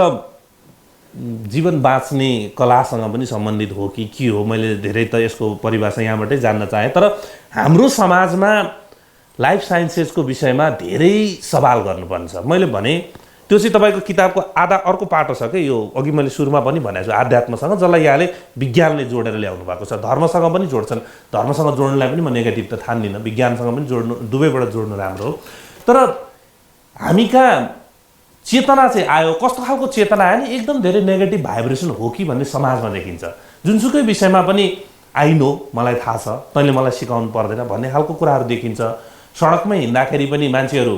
जीवन बाँच्ने कलासँग पनि सम्बन्धित हो कि के हो। मैले धेरै त यसको परिभाषा यहाँबाटै जान्न चाहेँ, तर हाम्रो समाजमा लाइफ साइन्सेसको विषयमा धेरै सवाल गर्नुपर्ने छ। मैले भने त्यो चाहिँ तपाईँको किताबको आधा अर्को पाटो छ कि यो अघि मैले सुरुमा पनि भनेको छु आध्यात्मसँग, जसलाई यहाँले विज्ञानले जोडेर ल्याउनु भएको छ। धर्मसँग पनि जोड्छन्, धर्मसँग जोड्नुलाई पनि म नेगेटिभ त ठान्दिनँ, विज्ञानसँग पनि जोड्नु, दुवैबाट जोड्नु राम्रो हो। तर हामी कहाँ चेतना चाहिँ आयो, कस्तो खालको चेतना आयो नि एकदम धेरै नेगेटिभ भाइब्रेसन हो कि भन्ने समाजमा देखिन्छ। जुनसुकै विषयमा पनि आई नो, मलाई थाहा छ, तैँले मलाई सिकाउनु पर्दैन भन्ने खालको कुराहरू देखिन्छ। सडकमै हिँड्दाखेरि पनि मान्छेहरू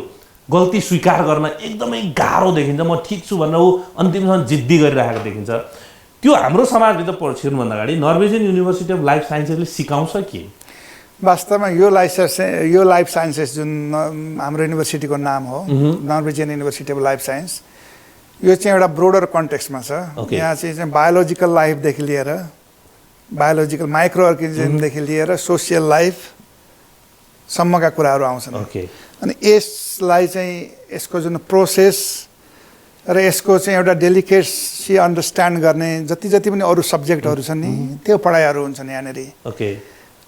गल्ती स्वीकार गर्न एकदमै गाह्रो देखिन्छ। म ठिक छु भनेर ऊ अन्तिमसम्म जिद्दी गरिरहेको देखिन्छ। त्यो हाम्रो समाजभित्र छिर्नुभन्दा अगाडि नर्वेजियन युनिभर्सिटी अफ लाइफ साइन्सेसले सिकाउँछ कि? वास्तवमा यो लाइफ साइन्सेस जुन हाम्रो युनिभर्सिटीको नाम हो, Norwegian university of life science, यो चाहिँ एउटा ब्रोडर कन्टेक्स्टमा छ। यहाँ चाहिँ बायोलोजिकल लाइफदेखि लिएर, बायोलोजिकल माइक्रो अर्गानिजमदेखि लिएर सोसियल लाइफसम्मका कुराहरू आउँछन्। अनि यसलाई चाहिँ यसको जुन प्रोसेस र यसको चाहिँ एउटा डेलिकेसी अन्डरस्ट्यान्ड गर्ने जति पनि अरू सब्जेक्टहरू छन् नि, त्यो पढाइहरू हुन्छन् यहाँनिर।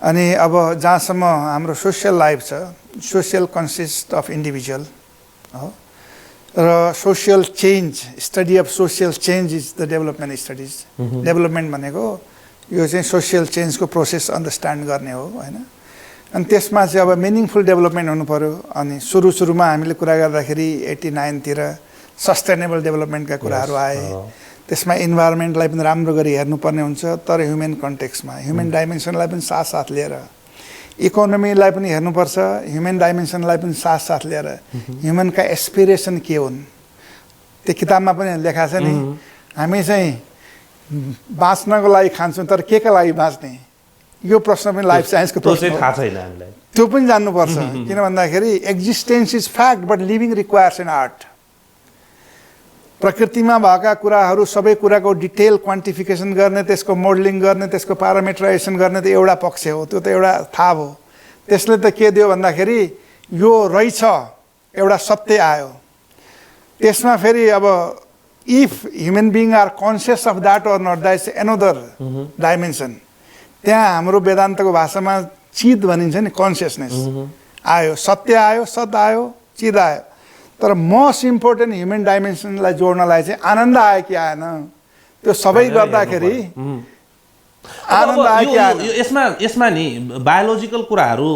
अनि अब जहाँसम्म हाम्रो सोसियल लाइफ छ, सोसियल कन्सिस्ट अफ इन्डिभिजुअल हो, र social change, study of social change is the development studies. Development भनेको यो चाहिँ सोसियल चेन्जको प्रोसेस अन्डरस्ट्यान्ड गर्ने हो होइन। अनि त्यसमा चाहिँ अब मिनिङफुल डेभलपमेन्ट हुनु पऱ्यो। अनि सुरुमा हामीले कुरा गर्दाखेरि 89तिर सस्टेनेबल डेभलपमेन्टका कुराहरू आए। त्यसमा इन्भाइरोमेन्टलाई पनि राम्रो गरी हेर्नुपर्ने हुन्छ, तर ह्युमन कन्टेक्स्टमा ह्युमन डाइमेन्सनलाई पनि साथ लिएर, इकोनोमीलाई पनि हेर्नुपर्छ, ह्युमन डाइमेन्सनलाई पनि साथ लिएर ह्युमनका एस्पिरेसन के हुन्। त्यो किताबमा पनि लेखा छ नि, हामी चाहिँ बाँच्नको लागि खान्छौँ तर के का लागि बाँच्ने, यो प्रश्न पनि लाइफ साइन्सको प्रश्न हो। थाहा छैन हामीलाई, त्यो पनि जान्नुपर्छ। किन भन्दाखेरि existence is fact but living requires an art. प्रकृतिमा भएका कुराहरू सबै कुराको डिटेल क्वान्टिफिकेसन गर्ने, त्यसको मोडलिङ गर्ने, त्यसको प्यारामिटराइजेसन गर्ने त एउटा पक्ष हो, त्यो त एउटा थाहा हो। त्यसले त के दियो भन्दाखेरि यो रहेछ, एउटा सत्य आयो। त्यसमा फेरि अब if human being are conscious of that or not, that is another dimension. त्यहाँ हाम्रो वेदान्तको भाषामा चिद भनिन्छ नि, कन्सियसनेस आयो, सत्य आयो, सत आयो, चिद आयो। तर मोस्ट इम्पोर्टेन्ट ह्युमन डाइमेन्सनलाई जोड्नलाई चाहिँ आनन्द आयो कि आएन, त्यो सबै गर्दाखेरि आनन्द आयो कि आएन। यसमा नि बायोलोजिकल कुराहरू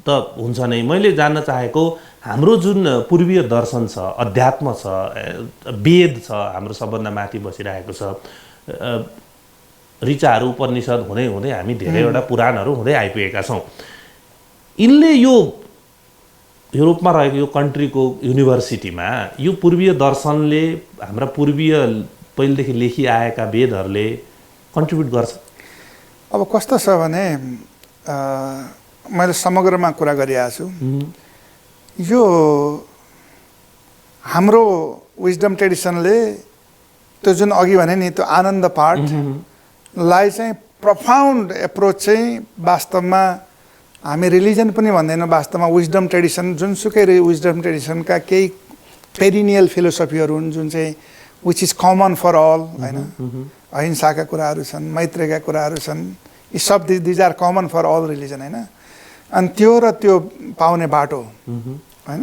त हुन्छ नै। मैले जान्न चाहेको हाम्रो जुन पूर्वीय दर्शन छ, अध्यात्म छ, वेद छ, हाम्रो सबभन्दा माथि बसिरहेको छ, ऋचाहरू उपनिषद हुँदै हुँदै हामी धेरैवटा पुराणहरू हुँदै आइपुगेका छौँ। यिनले यो युरोपमा रहेको यो कन्ट्रीको युनिभर्सिटीमा यो पूर्वीय दर्शनले, हाम्रा पूर्वीय पहिलेदेखि लेखिआएका वेदहरूले कन्ट्रिब्युट गर्छ। अब कस्तो छ भने मैले समग्रमा कुरा गरिरहेको छु। यो हाम्रो विजडम ट्रेडिसनले त्यो जुन अघि भने नि त्यो आनन्द पार्टलाई चाहिँ प्रफाउन्ड एप्रोच चाहिँ वास्तवमा हामी रिलिजन पनि भन्दैनौँ, वास्तवमा विजडम ट्रेडिसन, जुनसुकै विजडम ट्रेडिसनका केही पेरिनियल फिलोसफीहरू हुन् जुन चाहिँ which is common for all होइन। अहिंसाका कुराहरू छन्, मैत्रीका कुराहरू छन्, यी सब these are common for all religion होइन। अनि त्यो र त्यो पाउने बाटो होइन,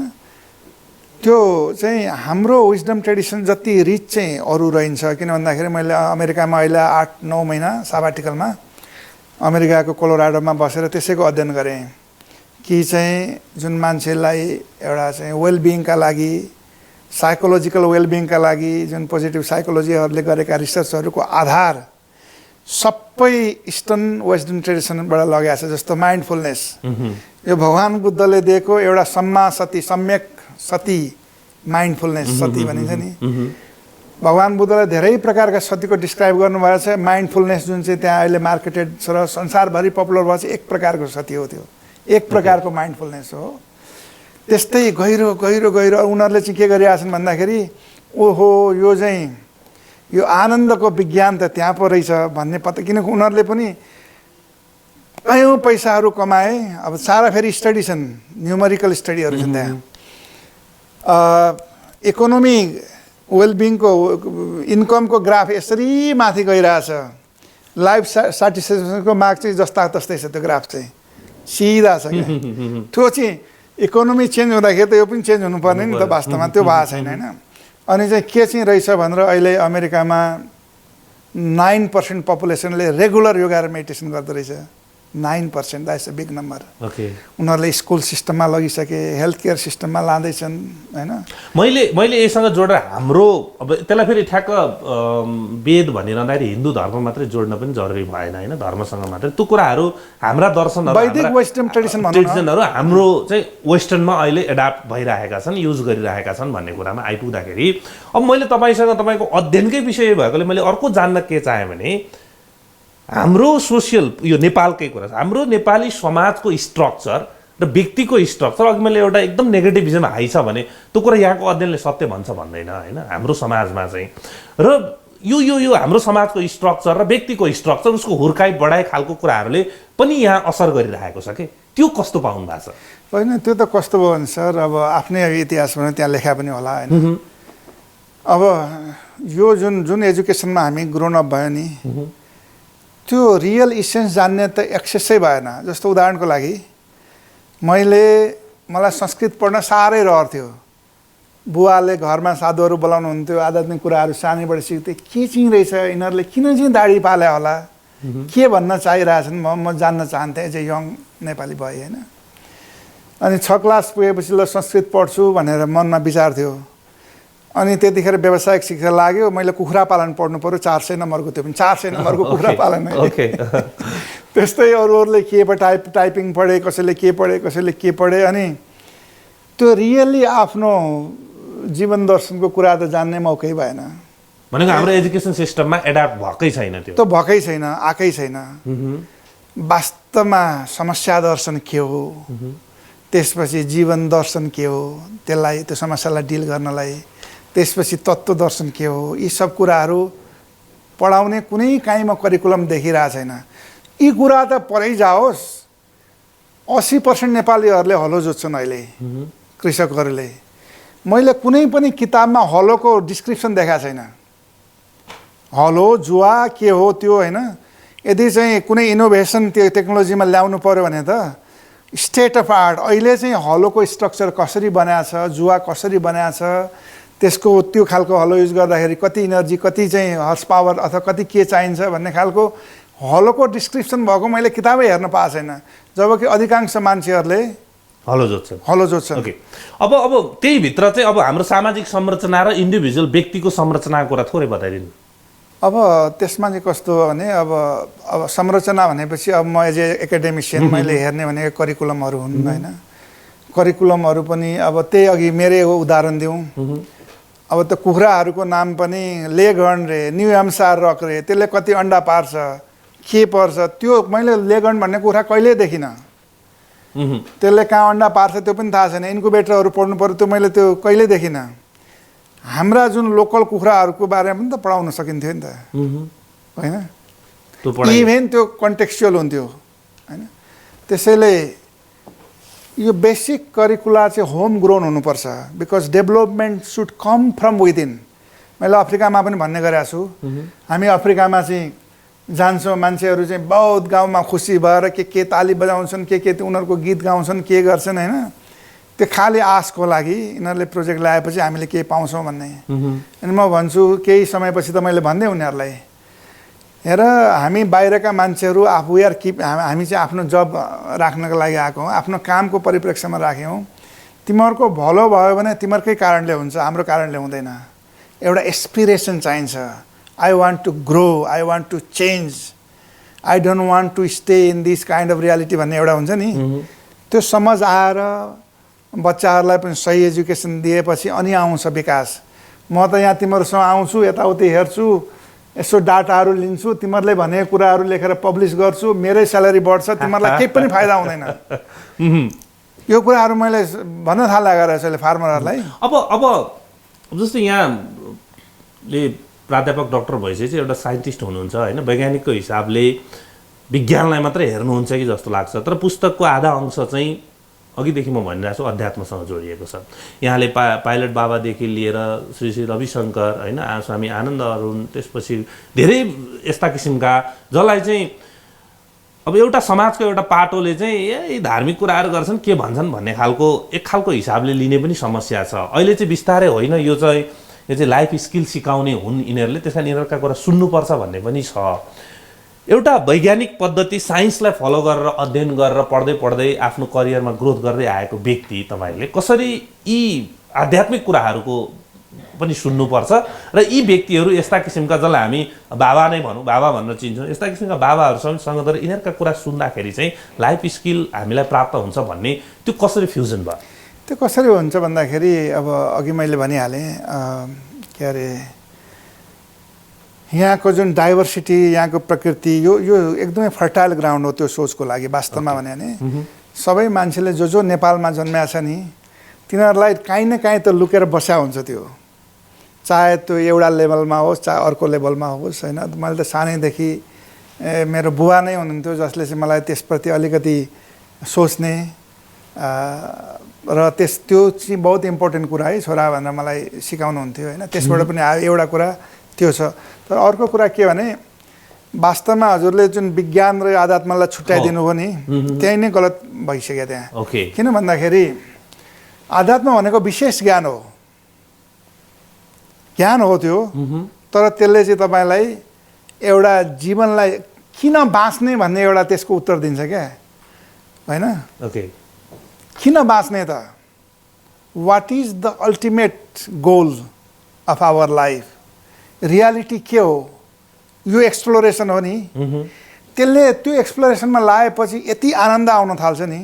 त्यो चाहिँ हाम्रो विजडम ट्रेडिसन जति रिच चाहिँ अरू रहन्छ। किन भन्दाखेरि मैले अमेरिकामा अहिले 8-9 महिना साबाटिकलमा अमेरिकाको कोलोराडोमा बसेर त्यसैको अध्ययन गरेँ कि चाहिँ जुन मान्छेलाई एउटा चाहिँ वेलबिङका लागि, साइकोलोजिकल वेलबिङका लागि जुन पोजिटिभ साइकोलोजीहरूले गरेका रिसर्चहरूको आधार सबै इस्टर्न वेस्टर्न ट्रेडिसनबाट लगाएको छ। जस्तो माइन्डफुलनेस, यो भगवान् बुद्धले दिएको एउटा सम्यक सती, माइन्डफुलनेस सती भनिन्छ नि। भगवान् बुद्धले धेरै प्रकारका सतीको डिस्क्राइब गर्नुभएको छ। माइन्डफुलनेस जुन चाहिँ त्यहाँ अहिले मार्केटेड छ र संसारभरि पपुलर भएको छ, एक प्रकारको सती हो, त्यो एक प्रकारको माइन्डफुलनेस हो। त्यस्तै गहिरो गहिरो गहिरो उनीहरूले चाहिँ के गरिरहेछन् भन्दाखेरि ओहो यो चाहिँ यो आनन्दको विज्ञान त त्यहाँ पो रहेछ भन्ने पत्ता। किनकि उनीहरूले पनि कयौँ पैसाहरू कमाए। अब सारा फेरि स्टडी छन्, न्युमरिकल स्टडीहरू छन् त्यहाँ। इकोनोमी वेलबिङको इन्कमको ग्राफ यसरी माथि गइरहेछ। लाइफ सेटिस्फ्याक्सनको मार्क चाहिँ जस्ता तस्तै छ, त्यो ग्राफ चाहिँ सिधा छ क्या। त्यो चाहिँ इकोनोमी चेन्ज हुँदाखेरि त यो पनि चेन्ज हुनुपर्ने नि त, वास्तवमा त्यो भएको छैन होइन। अनि चाहिँ के चाहिँ रहेछ भनेर अहिले अमेरिकामा 9% पपुलेसनले रेगुलर योगा र मेडिटेसन गर्दो रहेछ। 9%, द्याट्स अ बिग नम्बर। उनीहरूले स्कुल सिस्टममा लगिसके, हेल्थ केयर सिस्टममा लाँदैछन् होइन। मैले यसँग जोडेर हाम्रो अब त्यसलाई फेरि ठ्याक्क वेद भनिरहँदाखेरि हिन्दू धर्म मात्रै जोड्न पनि जरुरी भएन होइन, धर्मसँग मात्रै त्यो कुराहरू हाम्रा दर्शनहरू, वैदिक वेस्टर्न ट्रेडिसनहरू हाम्रो चाहिँ वेस्टर्नमा अहिले एडाप्ट भइरहेका छन्, युज गरिरहेका छन् भन्ने कुरामा आइपुग्दाखेरि अब मैले तपाईँसँग तपाईँको अध्ययनकै विषय भएकोले मैले अर्को जान्न के चाहेँ भने हाम्रो सोसियल यो नेपालकै कुरा छ, हाम्रो नेपाली समाजको स्ट्रक्चर र व्यक्तिको स्ट्रक्चर, अघि मैले एउटा एकदम नेगेटिभ विषयमा हाई छ भने त्यो कुरा यहाँको अध्ययनले सत्य भन्छ भन्दैन होइन। हाम्रो समाजमा चाहिँ र यो हाम्रो समाजको स्ट्रक्चर र व्यक्तिको स्ट्रक्चर, उसको हुर्काइ बढाइ खालको कुराहरूले पनि यहाँ असर गरिरहेको छ कि त्यो कस्तो पाउनु भएको छ? होइन, त्यो त कस्तो भयो भने सर, अब आफ्नै इतिहास भने त्यहाँ लेखा पनि होला होइन। अब यो जुन एजुकेसनमा हामी ग्रोन अप भयो नि, त्यो रियल इसेन्स जान्ने त एक्सेसै भएन। जस्तो उदाहरणको लागि मलाई संस्कृत पढ्न साह्रै रहर थियो। बुवाले घरमा साधुहरू बोलाउनुहुन्थ्यो, आध्यात्मिक कुराहरू सानैबाट सिक्थेँ। के चाहिँ रहेछ यिनीहरूले, किन चाहिँ दाढी पाले होला, के भन्न चाहिरहेछन् म जान्न चाहन्थेँ एज ए यङ नेपाली भए होइन। अनि 6 क्लास पुगेपछि ल संस्कृत पढ्छु भनेर मनमा विचार थियो। अनि त्यतिखेर व्यावसायिक शिक्षा लाग्यो। मैले कुखुरा पालन पढ्नु पऱ्यो, 400 नम्बरको, त्यो पनि 400 नम्बरको कुखुरा पालन। त्यस्तै अरूहरूले के टाइपिङ पढे, कसैले के पढे। अनि त्यो रियल्ली आफ्नो जीवन दर्शनको कुरा त जान्ने मौकै भएन। भनेको हाम्रो एजुकेसन सिस्टममा एडाप्ट भएकै छैन, त्यो भएकै छैन, आएकै छैन। वास्तवमा समस्या दर्शन के हो, त्यसपछि जीवन दर्शन के हो, त्यसलाई त्यो समस्यालाई डिल गर्नलाई, त्यसपछि तत्त्व दर्शन के हो, यी सब कुराहरू पढाउने कुनै काहीँमा करिकुलम देखिरहेको छैन। यी कुरा त परै जाओस्, 80% नेपालीहरूले हलो जोत्छन् अहिले, कृषकहरूले। मैले कुनै पनि किताबमा हलोको डिस्क्रिप्सन देखाएको छैन। हलो जुवा के हो त्यो होइन। यदि चाहिँ कुनै इनोभेसन त्यो टेक्नोलोजीमा ल्याउनु पऱ्यो भने त स्टेट अफ आर्ट अहिले चाहिँ हलोको स्ट्रक्चर कसरी बनाएको छ, जुवा कसरी बनाएको छ, त्यसको त्यो खालको हलो युज गर्दाखेरि कति इनर्जी, कति चाहिँ हर्स पावर अथवा कति के चाहिन्छ भन्ने खालको हलोको डिस्क्रिप्सन भएको मैले किताबै हेर्न पाएको छैन। जबकि अधिकांश मान्छेहरूले हलो जोत्छन्। ओके, अब त्यही भित्र चाहिँ अब हाम्रो सामाजिक संरचना र इन्डिभिजुअल व्यक्तिको संरचनाको कुरा थोरै बताइदिनु। अब त्यसमा चाहिँ कस्तो हो भने अब संरचना भनेपछि अब म एज ए एकाडेमिसियन मैले हेर्ने भनेको करिकुलमहरू हुन् होइन। करिकुलमहरू पनि अब त्यही अघि मेरै उदाहरण दिउँ। अब त्यो कुखुराहरूको नाम पनि लेगन रे, न्यू हेम्पसायर रक रे, त्यसले कति अन्डा पार्छ, के पर्छ, त्यो मैले लेगन भन्ने कुखुरा कहिल्यै देखिनँ। त्यसले कहाँ अन्डा पार्छ त्यो पनि थाहा छैन। इन्कुबेटरहरू पढ्नु पर्यो, त्यो मैले त्यो कहिल्यै देखिनँ। हाम्रा जुन लोकल कुखुराहरूको बारेमा पनि त पढाउन सकिन्थ्यो नि त होइन। इभेन त्यो कन्टेक्चुअल हुन्थ्यो होइन। त्यसैले यो बेसिक करिकुलर चाहिँ होम ग्रोन हुनुपर्छ, because development should come from within. मैले अफ्रिकामा पनि भन्ने गरेको छु। हामी अफ्रिकामा चाहिँ जान्छौँ, मान्छेहरू चाहिँ बहुत गाउँमा खुसी भएर के ताली बजाउँछन्, के उनीहरूको गीत गाउँछन्, के गर्छन् होइन। त्यो खालि आशको लागि यिनीहरूले प्रोजेक्ट ल्याएपछि हामीले केही पाउँछौँ भन्ने। अनि म भन्छु केही समयपछि त मैले भन्दै उनीहरूलाई, हेर हामी बाहिरका मान्छेहरू हामी चाहिँ आफ्नो जब राख्नको लागि आएको हौँ, आफ्नो कामको परिप्रेक्ष्यमा राख्यौँ। तिमीहरूको भलो भयो भने तिमीहरूकै कारणले हुन्छ, हाम्रो कारणले हुँदैन। एउटा एस्पिरेसन चाहिन्छ। I want to grow, I want to change, I don't want to stay in this kind of reality भन्ने एउटा हुन्छ नि। त्यो समझ आएर बच्चाहरूलाई पनि सही एजुकेसन दिएपछि अनि आउँछ विकास। म त यहाँ तिमीहरूसँग आउँछु, यताउति हेर्छु, यसो डाटाहरू लिन्छु, तिमीहरूले भनेको कुराहरू लेखेर पब्लिस गर्छु, मेरै स्यालेरी बढ्छ, तिमीहरूलाई केही पनि फाइदा हुँदैन। यो कुराहरू मैले भन्न थालेको रहेछ अहिले फार्मरहरूलाई। अब जस्तो यहाँले प्राध्यापक डाक्टर भइसकेपछि एउटा साइन्टिस्ट हुनुहुन्छ होइन, वैज्ञानिकको हिसाबले विज्ञानलाई मात्रै हेर्नुहुन्छ कि जस्तो लाग्छ। तर पुस्तकको आधा अंश चाहिँ अघिदेखि म भनिरहेको छु अध्यात्मसँग जोडिएको छ। यहाँले पाइलट बाबादेखि लिएर श्री श्री रविशङ्कर होइन, स्वामी आनन्द अरुण, त्यसपछि धेरै यस्ता किसिमका जसलाई चाहिँ अब एउटा समाजको एउटा पाटोले चाहिँ यही धार्मिक कुराहरू गर्छन् के भन्छन् भन्ने खालको एक खालको हिसाबले लिने पनि समस्या छ। अहिले चाहिँ बिस्तारै होइन यो चाहिँ लाइफ स्किल सिकाउने हुन् यिनीहरूले, त्यस कारण यिनीहरूका कुरा सुन्नुपर्छ भन्ने पनि छ। एउटा वैज्ञानिक पद्धति साइन्सलाई फलो गरेर अध्ययन गरेर पढ्दै पढ्दै आफ्नो करियरमा ग्रोथ गर्दै आएको व्यक्ति तपाईँले कसरी यी आध्यात्मिक कुराहरूको पनि सुन्नुपर्छ र यी व्यक्तिहरू यस्ता किसिमका जसलाई हामी बाबा नै भनौँ, बाबा भनेर चिन्छौँ, यस्ता किसिमका बाबाहरूसँग तर यिनीहरूका कुरा सुन्दाखेरि चाहिँ लाइफ स्किल हामीलाई प्राप्त हुन्छ भन्ने त्यो कसरी फ्युजन भयो? त्यो कसरी हुन्छ भन्दाखेरि अब अघि मैले भनिहालेँ के अरे यहाँको जुन डाइभर्सिटी, यहाँको प्रकृति यो एकदमै फर्टाइल ग्राउन्ड हो त्यो सोचको लागि। वास्तवमा भने सबै मान्छेले जो नेपालमा जन्मेका छ नि तिनीहरूलाई काहीँ न काहीँ त लुकेर बस्या हुन्छ त्यो, चाहे त्यो एउटा लेभलमा होस् चाहे अर्को लेभलमा होस् होइन। मैले त सानैदेखि मेरो बुबा नै हुनुहुन्थ्यो जसले चाहिँ मलाई त्यसप्रति अलिकति सोच्ने र त्यो चाहिँ बहुत इम्पोर्टेन्ट कुरा है छोरा भनेर मलाई सिकाउनुहुन्थ्यो होइन। त्यसबाट पनि एउटा कुरा त्यो छ। तर अर्को कुरा के भने वास्तवमा हजुरले जुन विज्ञान र आध्यात्मलाई छुट्याइदिनु भयो नि त्यही नै गलत भइसक्यो त्यहाँ। किन भन्दाखेरि आध्यात्म भनेको विशेष ज्ञान हो, ज्ञान हो त्यो, तर त्यसले चाहिँ तपाईँलाई एउटा जीवनलाई किन बाँच्ने भन्ने एउटा त्यसको उत्तर दिन्छ क्या होइन। किन बाँच्ने त, what is the ultimate goal of our life, reality के हो, यो एक्सप्लोरेसन हो नि। त्यसले त्यो एक्सप्लोरेसनमा लगाएपछि यति आनन्द आउन थाल्छ नि।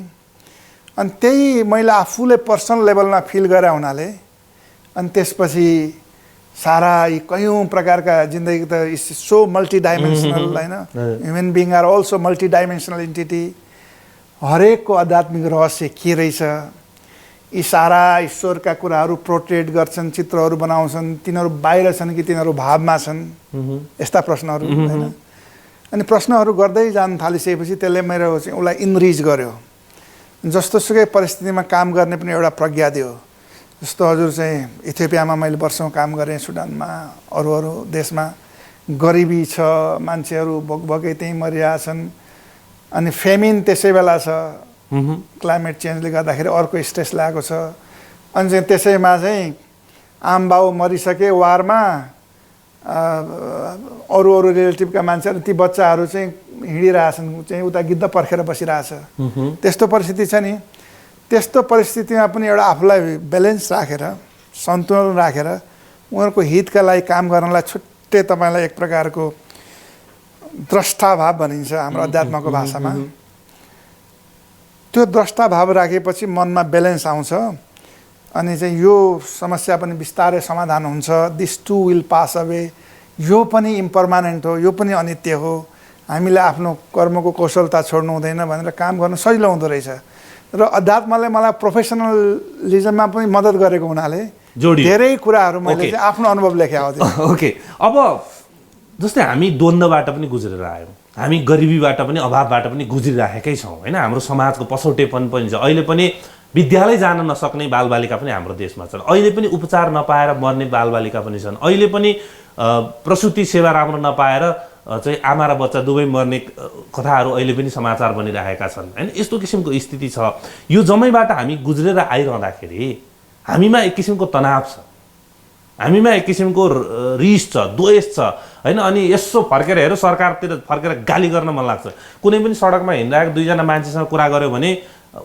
अनि त्यही मैले आफूले पर्सनल लेभलमा फिल गरेर हुनाले अनि त्यसपछि सारा यी कयौँ प्रकारका जिन्दगी त इज सो मल्टिडाइमेन्सनल होइन। Human being are also multidimensional entity. हरेकको आध्यात्मिक रहस्य के रहेछ, यी सारा ईश्वरका कुराहरू प्रोट्रेट गर्छन्, चित्रहरू बनाउँछन्, तिनीहरू बाहिर छन् कि तिनीहरू भावमा छन्, यस्ता प्रश्नहरू होइन। अनि प्रश्नहरू गर्दै जान थालिसकेपछि त्यसले मेरो चाहिँ उसलाई इनरिच गर्यो। जस्तो सुकै परिस्थितिमा काम गर्ने पनि एउटा प्रज्ञा दियो। जस्तो हजुर चाहिँ इथियोपियामा मैले वर्षौँ काम गरेँ, सुडानमा, अरू देशमा गरिबी छ, मान्छेहरू भोकभोकै त्यहीँ मरिरहेछन्। अनि फेमिन त्यसै बेला छ, क्लाइमेट चेन्जले गर्दाखेरि अर्को स्ट्रेस लागेको छ। अनि चाहिँ त्यसैमा चाहिँ आम बाउ मरिसके वारमा, अरू रिलेटिभका मान्छेहरू ती बच्चाहरू चाहिँ हिँडिरहेछन्, चाहिँ उता गिद्ध पर्खेर बसिरहेछ। त्यस्तो परिस्थिति छ नि। त्यस्तो परिस्थितिमा पनि एउटा आफूलाई ब्यालेन्स राखेर, सन्तुलन राखेर उनीहरूको हितका लागि काम गर्नलाई छुट्टै तपाईँलाई एक प्रकारको द्रष्टाभाव भनिन्छ हाम्रो अध्यात्मको भाषामा। त्यो द्रष्टाभाव राखेपछि मनमा ब्यालेन्स आउँछ अनि चाहिँ यो समस्या पनि बिस्तारै समाधान हुन्छ। This too will pass away, यो पनि इम्पर्मानेन्ट हो, यो पनि अनित्य हो। हामीले आफ्नो कर्मको कौशलता छोड्नु हुँदैन भनेर काम गर्न सजिलो हुँदो रहेछ। र अध्यात्मले मलाई प्रोफेसनलिजममा पनि मद्दत गरेको हुनाले धेरै कुराहरू मैले चाहिँ आफ्नो अनुभव लेखेको हो। अब जस्तै हामी द्वन्द्वबाट पनि गुज्रेर आयौँ, हामी गरिबीबाट पनि अभावबाट पनि गुज्रिराखेकै छौँ होइन। हाम्रो समाजको पछौटेपन पनि छ। अहिले पनि विद्यालय जान नसक्ने बालबालिका पनि हाम्रो देशमा छन्। अहिले पनि उपचार नपाएर मर्ने बालबालिका पनि छन्। अहिले पनि प्रसुति सेवा राम्रो नपाएर चाहिँ आमा र बच्चा दुवै मर्ने कथाहरू अहिले पनि समाचार बनिरहेका छन् होइन। यस्तो किसिमको स्थिति छ। यो जम्मैबाट हामी गुज्रेर आइरहँदाखेरि हामीमा एक किसिमको तनाव छ, हामीमा एक किसिमको रिस छ, द्वेष छ होइन। अनि यसो फर्केर हेऱ्यो, सरकारतिर फर्केर गाली गर्न मन लाग्छ। कुनै पनि सडकमा हिँडिरहेको दुईजना मान्छेसँग कुरा गर्यो भने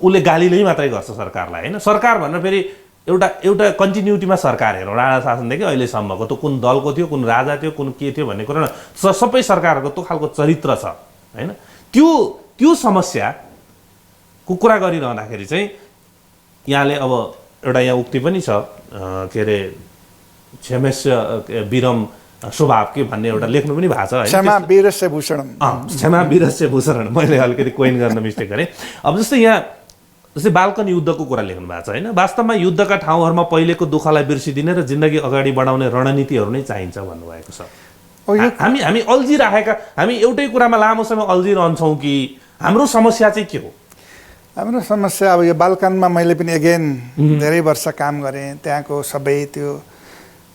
उसले गालीले मात्रै गर्छ सरकारलाई होइन। सरकार भनेर फेरि एउटा कन्टिन्युटीमा सरकार हेरौँ, राणा शासनदेखि अहिलेसम्मको त्यो कुन दलको थियो, कुन राजा थियो, कुन के थियो भन्ने कुरा सबै सरकारहरूको त्यो खालको चरित्र छ होइन। त्यो समस्याको कुरा गरिरहँदाखेरि चाहिँ यहाँले अब एउटा यहाँ उक्ति पनि छ के अरे क्षमस्य वीरम स्वभाव के भन्ने एउटा लेख्नु पनि भएको छ। क्षमा वीरस्य भूषणम, क्षमा वीरस्य भूषण, मैले अलिकति कोइन गर्न मिस्टेक गरेँ। अब जस्तै यहाँ जस्तै बाल्कन युद्धको कुरा लेख्नु भएको छ होइन। वास्तवमा युद्धका ठाउँहरूमा पहिलेको दुःखलाई बिर्सिदिने र जिन्दगी अगाडि बढाउने रणनीतिहरू नै चाहिन्छ भन्नुभएको छ। हामी हामी अल्झिराखेका, हामी एउटै कुरामा लामो समय अल्झिरहन्छौँ कि हाम्रो समस्या चाहिँ के हो? हाम्रो समस्या अब यो बाल्कनमा मैले पनि अगेन धेरै वर्ष काम गरेँ। त्यहाँको सबै त्यो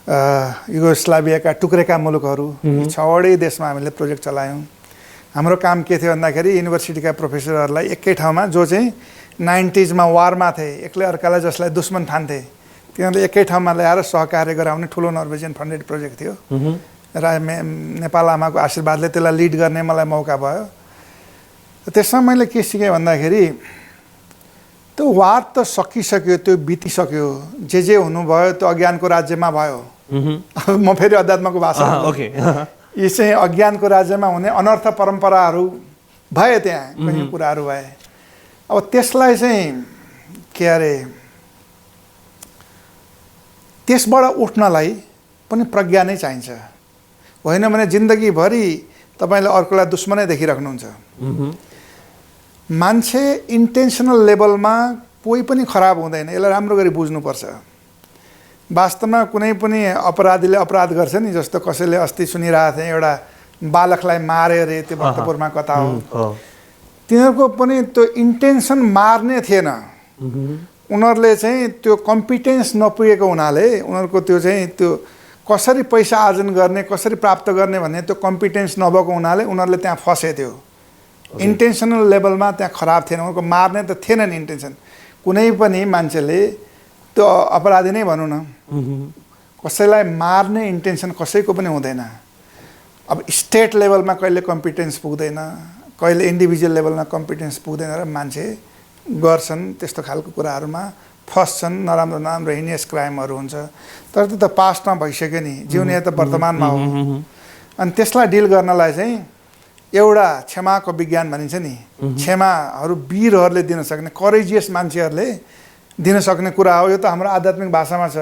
युगोस्लाभियाका टुक्रेका मुलुकहरू 6वटै देशमा हामीले प्रोजेक्ट चलायौँ। हाम्रो काम के थियो भन्दाखेरि युनिभर्सिटीका प्रोफेसरहरूलाई एकै ठाउँमा, जो चाहिँ 90s मा वारमा थिए, एक्लै अर्कालाई जसलाई दुश्मन ठान्थे, तिनीहरूले एकै ठाउँमा ल्याएर सहकार्य गराउने ठुलो नर्वेजियन फन्डेड प्रोजेक्ट थियो र नेपाल आमाको आशीर्वादले त्यसलाई लिड गर्ने मलाई मौका भयो। त्यसमा मैले के सिकेँ भन्दाखेरि त्यो वार त सकिसक्यो, त्यो बितिसक्यो, जे हुनुभयो त्यो अज्ञानको राज्यमा भयो। म फेरि अध्यात्मको भाषा यी चाहिँ अज्ञानको राज्यमा हुने अनर्थ परम्पराहरू भए, त्यहाँ कति कुराहरू भए। अब त्यसलाई चाहिँ के अरे त्यसबाट उठ्नलाई पनि प्रज्ञा नै चाहिन्छ। होइन भने जिन्दगीभरि तपाईँले अर्कोलाई दुश्मनै देखिराख्नुहुन्छ। मान्छे इन्टेन्सनल लेभलमा कोही पनि खराब हुँदैन, यसलाई राम्रो गरी बुझ्नुपर्छ। वास्तवमा कुनै पनि अपराधीले अपराध गर्छ नि, जस्तो कसैले अस्ति सुनिरहेको थिएँ एउटा बालकलाई मारे अरे, त्यो भक्तपुरमा कथा हो। तिनीहरूको पनि त्यो इन्टेन्सन मार्ने थिएन, उनीहरूले चाहिँ त्यो कम्पिटेन्स नपुगेको हुनाले उनीहरूको त्यो चाहिँ त्यो कसरी पैसा आर्जन गर्ने, कसरी प्राप्त गर्ने भन्ने त्यो कम्पिटेन्स नभएको हुनाले उनीहरूले त्यहाँ फसे थियो। इन्टेन्सनल लेभलमा त्यहाँ खराब थिएन, उनीहरूको मार्ने त थिएन नि इन्टेन्सन। कुनै पनि मान्छेले त्यो अपराधी नै भनौँ न, कसैलाई मार्ने इन्टेन्सन कसैको पनि हुँदैन। अब स्टेट लेभलमा कहिले कम्पिटेन्स पुग्दैन, कहिले इन्डिभिजुअल लेभलमा कम्पिटेन्स पुग्दैन र मान्छे गर्छन् त्यस्तो खालको कुराहरूमा फस्छन्, नराम्रो नराम्रो हिनियस क्राइमहरू हुन्छ। तर त्यो त पास्टमा भइसक्यो नि, जिउने त वर्तमानमा हो। अनि त्यसलाई डिल गर्नलाई चाहिँ एउटा क्षमाको विज्ञान भनिन्छ नि, क्षमाहरू वीरहरूले दिन सक्ने, करेजियस मान्छेहरूले दिन सक्ने कुरा हो। यो त हाम्रो आध्यात्मिक भाषामा छ।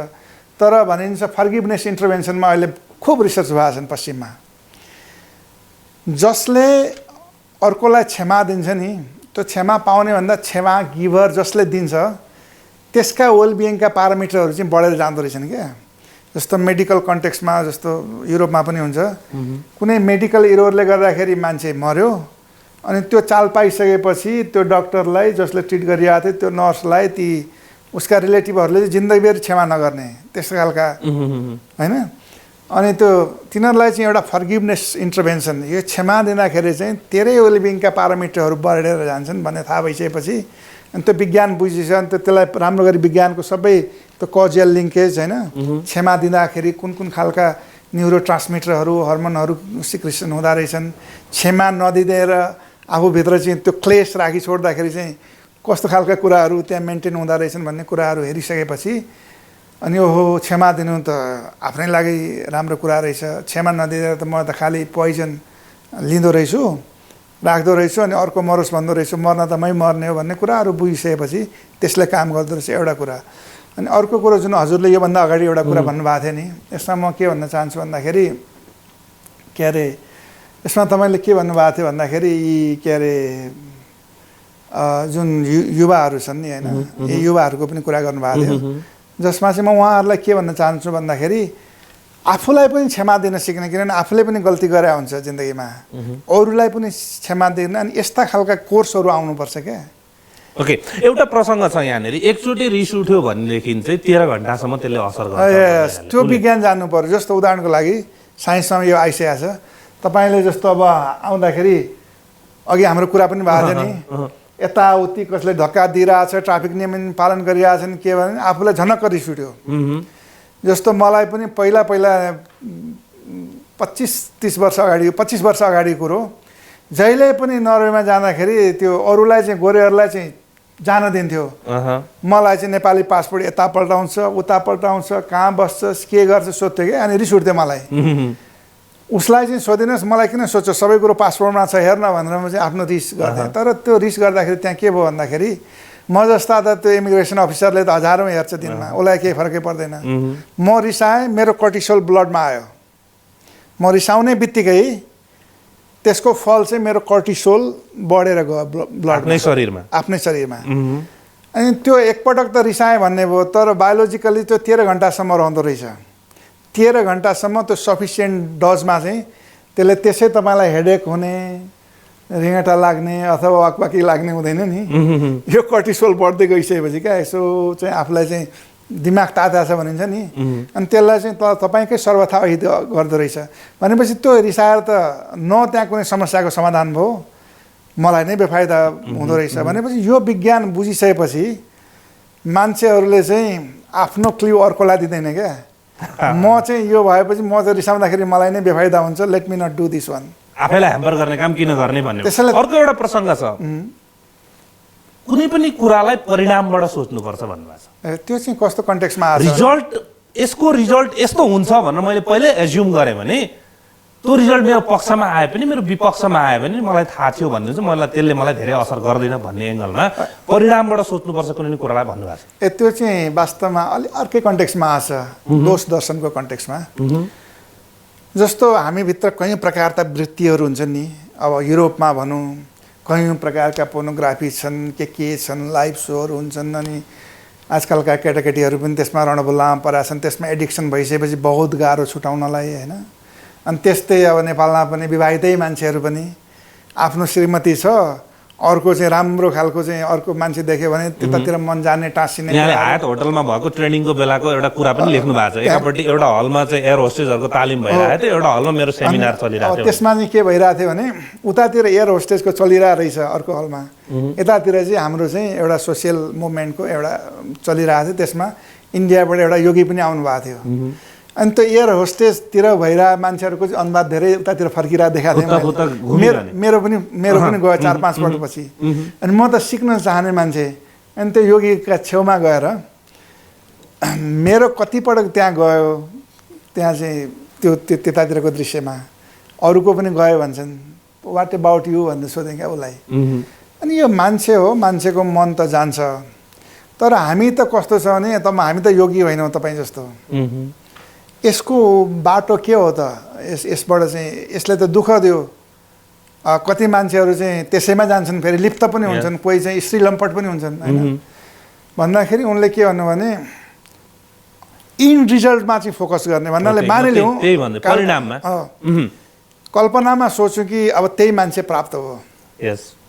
तर भनिन्छ फर्गिभनेस इन्टरभेन्सनमा अहिले खुब रिसर्च भएको छन् पश्चिममा। जसले अर्कोलाई क्षमा दिन्छ नि, त्यो क्षमा पाउने भन्दा क्षमा गिभर जसले दिन्छ त्यसका वेलबिइङका पारामिटरहरू चाहिँ बढेर जाँदो रहेछन् क्या। जस्तो मेडिकल कन्टेक्स्टमा, जस्तो युरोपमा पनि हुन्छ, कुनै मेडिकल इरोरले गर्दाखेरि मान्छे मर्यो, अनि त्यो चाल पाइसकेपछि त्यो डक्टरलाई जसले ट्रिट गरिरहेको थियो त्यो नर्सलाई ती उसका रिलेटिभहरूले चाहिँ जिन्दगीभरि क्षमा नगर्ने, त्यस्तो खालका होइन। अनि त्यो तिनीहरूलाई चाहिँ एउटा फर्गिभनेस इन्टरभेन्सन, यो क्षमा दिँदाखेरि चाहिँ तेरै वेलबिइङका पारामिटरहरू बढेर जान्छन् भन्ने थाहा भइसकेपछि अनि त्यो विज्ञान बुझिन्छ। अनि त्यसलाई राम्रो गरी विज्ञानको सबै त्यो कजियल लिङ्केज होइन, क्षमा दिँदाखेरि कुन कुन खालका न्युरो ट्रान्समिटरहरू हर्मोनहरू सिक्रेसन हुँदो रहेछन्, क्षमा नदिँदै आफूभित्र चाहिँ त्यो क्लेश राखी छोड्दाखेरि चाहिँ कस्तो खालका कुराहरू त्यहाँ मेन्टेन हुँदो रहेछन् भन्ने कुराहरू हेरिसकेपछि अनि ओहो क्षमा दिनु त आफ्नै लागि राम्रो कुरा रहेछ, क्षमा नदिँदा त म त खालि पोइजन लिँदो रहेछु, राख्दो रहेछु, अनि अर्को मरोस् भन्दो रहेछु, मर्न त मै मर्ने हो भन्ने कुराहरू बुझिसकेपछि त्यसले काम गर्दो रहेछ एउटा कुरा। अनि अर्को कुरो जुन हजुरले योभन्दा अगाडि एउटा कुरा भन्नुभएको थियो नि, यसमा म के भन्न चाहन्छु भन्दाखेरि के अरे यसमा तपाईँले के भन्नुभएको थियो भन्दाखेरि यी के अरे जुन युवाहरू छन् नि होइन, यी युवाहरूको पनि कुरा गर्नुभएको थियो, जसमा चाहिँ म उहाँहरूलाई के भन्न चाहन्छु भन्दाखेरि आफूलाई पनि क्षमा दिन सिक्ने, किनभने आफूले पनि गल्ती गरे हुन्छ जिन्दगीमा, अरूलाई पनि क्षमा दिन, अनि यस्ता खालका कोर्सहरू आउनुपर्छ क्या। ओके, एउटा प्रसङ्ग छ यहाँनिर, एकचोटि रिस उठ्यो भनेदेखि चाहिँ 13 घन्टासम्म त्यसले असर गर्छ। त्यो विज्ञान जान्नु पर्यो। जस्तो उदाहरणको लागि साइन्समा यो आइसकेको छ, तपाईँले जस्तो अब आउँदाखेरि अघि हाम्रो कुरा पनि भएको थियो नि, यताउति कसले धक्का दिइरहेछ, ट्राफिक नियम पालन गरिरहेछन्, के भने आफूलाई झनक्क रिस उठ्यो। जस्तो मलाई पनि पहिला 25-30 वर्ष अगाडि, 25 वर्ष अगाडि कुरो, जहिले पनि नर्वेमा जाँदाखेरि त्यो अरूलाई चाहिँ गोरेहरूलाई चाहिँ जान दिन्थ्यो, मलाई चाहिँ नेपाली पासपोर्ट यता पल्टाउँछ उता पल्टाउँछ, कहाँ बस्छस् के गर्छ सोध्थ्यो कि, अनि रिस उठ्थ्यो मलाई। उसलाई चाहिँ सोधिनुहोस् मलाई किन सोध्छ, सबै कुरो पासपोर्टमा छ हेर्न भनेर म चाहिँ आफ्नो रिस गर्थेँ। तर त्यो रिस गर्दाखेरि त्यहाँ के भयो भन्दाखेरि म जस्ता त त्यो इमिग्रेसन अफिसरले त हजारौँ हेर्छ दिनमा, उसलाई केही फरकै पर्दैन। म रिसाएँ, मेरो कर्टिसोल ब्लडमा आयो, म रिसाउने बित्तिकै त्यसको फल चाहिँ मेरो कर्टिसोल बढेर गयो ब्लड आफ्नै शरीरमा। अनि त्यो एकपटक त रिसाएँ भन्ने भयो, तर बायोलोजिकली त्यो 13 घन्टासम्म रहँदो रहेछ। 13 घन्टासम्म त्यो सफिसियन्ट डजमा चाहिँ त्यसले त्यसै तपाईँलाई हेडेक हुने, रिङ्गटा लाग्ने अथवा वाकवाकी लाग्ने हुँदैन नि। यो कर्टिसोल बढ्दै गइसकेपछि क्या यसो चाहिँ आफूलाई चाहिँ दिमाग ताता छ भनिन्छ नि, अनि त्यसलाई चाहिँ तपाईँकै सर्वथा अहित गर्दो रहेछ भनेपछि त्यो रिसाएर त न त्यहाँ कुनै समस्याको समाधान भयो, मलाई नै बेफाइदा हुँदो रहेछ भनेपछि यो विज्ञान बुझिसकेपछि मान्छेहरूले चाहिँ आफ्नो क्ल्यु अर्कोलाई दिँदैन क्या। म चाहिँ यो भएपछि म चाहिँ रिसाउँदाखेरि मलाई नै बेफाइदा हुन्छ, let me not do this one. आफैलाई ह्याम्पर गर्ने काम किन गर्ने भन्ने। अर्को एउटा प्रसङ्ग छ, कुनै पनि कुरालाई परिणामबाट सोच्नुपर्छ भन्नुभएको छ। त्यो चाहिँ कस्तो कन्टेक्स्टमा आछ? रिजल्ट, यसको रिजल्ट यस्तो हुन्छ भनेर मैले पहिले एज्युम गरेँ भने त्यो रिजल्ट मेरो पक्षमा आए पनि मेरो विपक्षमा आयो भने मलाई थाहा थियो भन्ने चाहिँ त्यसले मलाई धेरै असर गर्दैन भन्ने एङ्गलमा परिणामबाट सोच्नुपर्छ कुनै पनि कुरालाई भन्नुभएको छ। त्यो चाहिँ वास्तवमा अलि अर्कै कन्टेक्स्टमा आछ, दोष दर्शनको कन्टेक्स्टमा। जस्तो हामीभित्र कयौँ प्रकारका वृत्तिहरू हुन्छन् नि, अब युरोपमा भनौँ कयौँ प्रकारका पोर्नोग्राफी छन्, के छन्, लाइभ सोहरू हुन्छन्, अनि आजकलका केटाकेटीहरू पनि त्यसमा रणभुल्लामा परेका छन्, त्यसमा एडिक्सन भइसकेपछि बहुत गाह्रो छुटाउनलाई होइन। अनि त्यस्तै अब नेपालमा पनि विवाहितै मान्छेहरू पनि आफ्नो श्रीमती छ, अर्को चाहिँ राम्रो खालको चाहिँ अर्को मान्छे देख्यो भने त्यतातिर मन जाने टाँसिने। यहाँले हायत होटलमा भएको ट्रेनिङको बेलाको एउटा कुरा पनि लेख्नु भएको छ। एकापट्टि एउटा हलमा चाहिँ एयर होस्टेजहरूको तालिम भइरहेको थियो, एउटा हलमा मेरो सेमिनार चलिरहेको थियो। त्यसमा चाहिँ के भइरहेको थियो भने उतातिर एयर होस्टेजको चलिरहेको रहेछ अर्को हलमा, यतातिर चाहिँ हाम्रो चाहिँ एउटा सोसियल मुभमेन्टको एउटा चलिरहेको थियो। त्यसमा इन्डियाबाट एउटा योगी पनि आउनु भएको थियो। अनि त्यो एयर होस्टेजतिर भइरहेको मान्छेहरूको चाहिँ अनुवाद धेरै उतातिर फर्किरहेको देखाएको थिएँ। मेरो पनि गयो 4-5 वर्षपछि। अनि म त सिक्न चाहने मान्छे, अनि त्यो योगीका छेउमा गएर मेरो कतिपटक त्यहाँ गयो, त्यहाँ चाहिँ त्यो त्यतातिरको दृश्यमा अरूको पनि गयो भन्छन्, वाट अबाउट यु भनेर सोधेँ क्या उसलाई। अनि यो मान्छे हो, मान्छेको मन त जान्छ, तर हामी त कस्तो छ भने हामी त योगी होइनौँ तपाईँ जस्तो। यसको बाटो के हो त? यसबाट चाहिँ यसले त दुःख दियो। कति मान्छेहरू चाहिँ त्यसैमा जान्छन्, फेरि लिप्त पनि हुन्छन्, कोही चाहिँ स्त्री लम्पट पनि हुन्छन् होइन। भन्दाखेरि उनले के भन्नु भने इन रिजल्टमा चाहिँ फोकस गर्ने भन्नाले मानिलिउँ कल्पनामा सोच्छु कि अब त्यही मान्छे प्राप्त हो,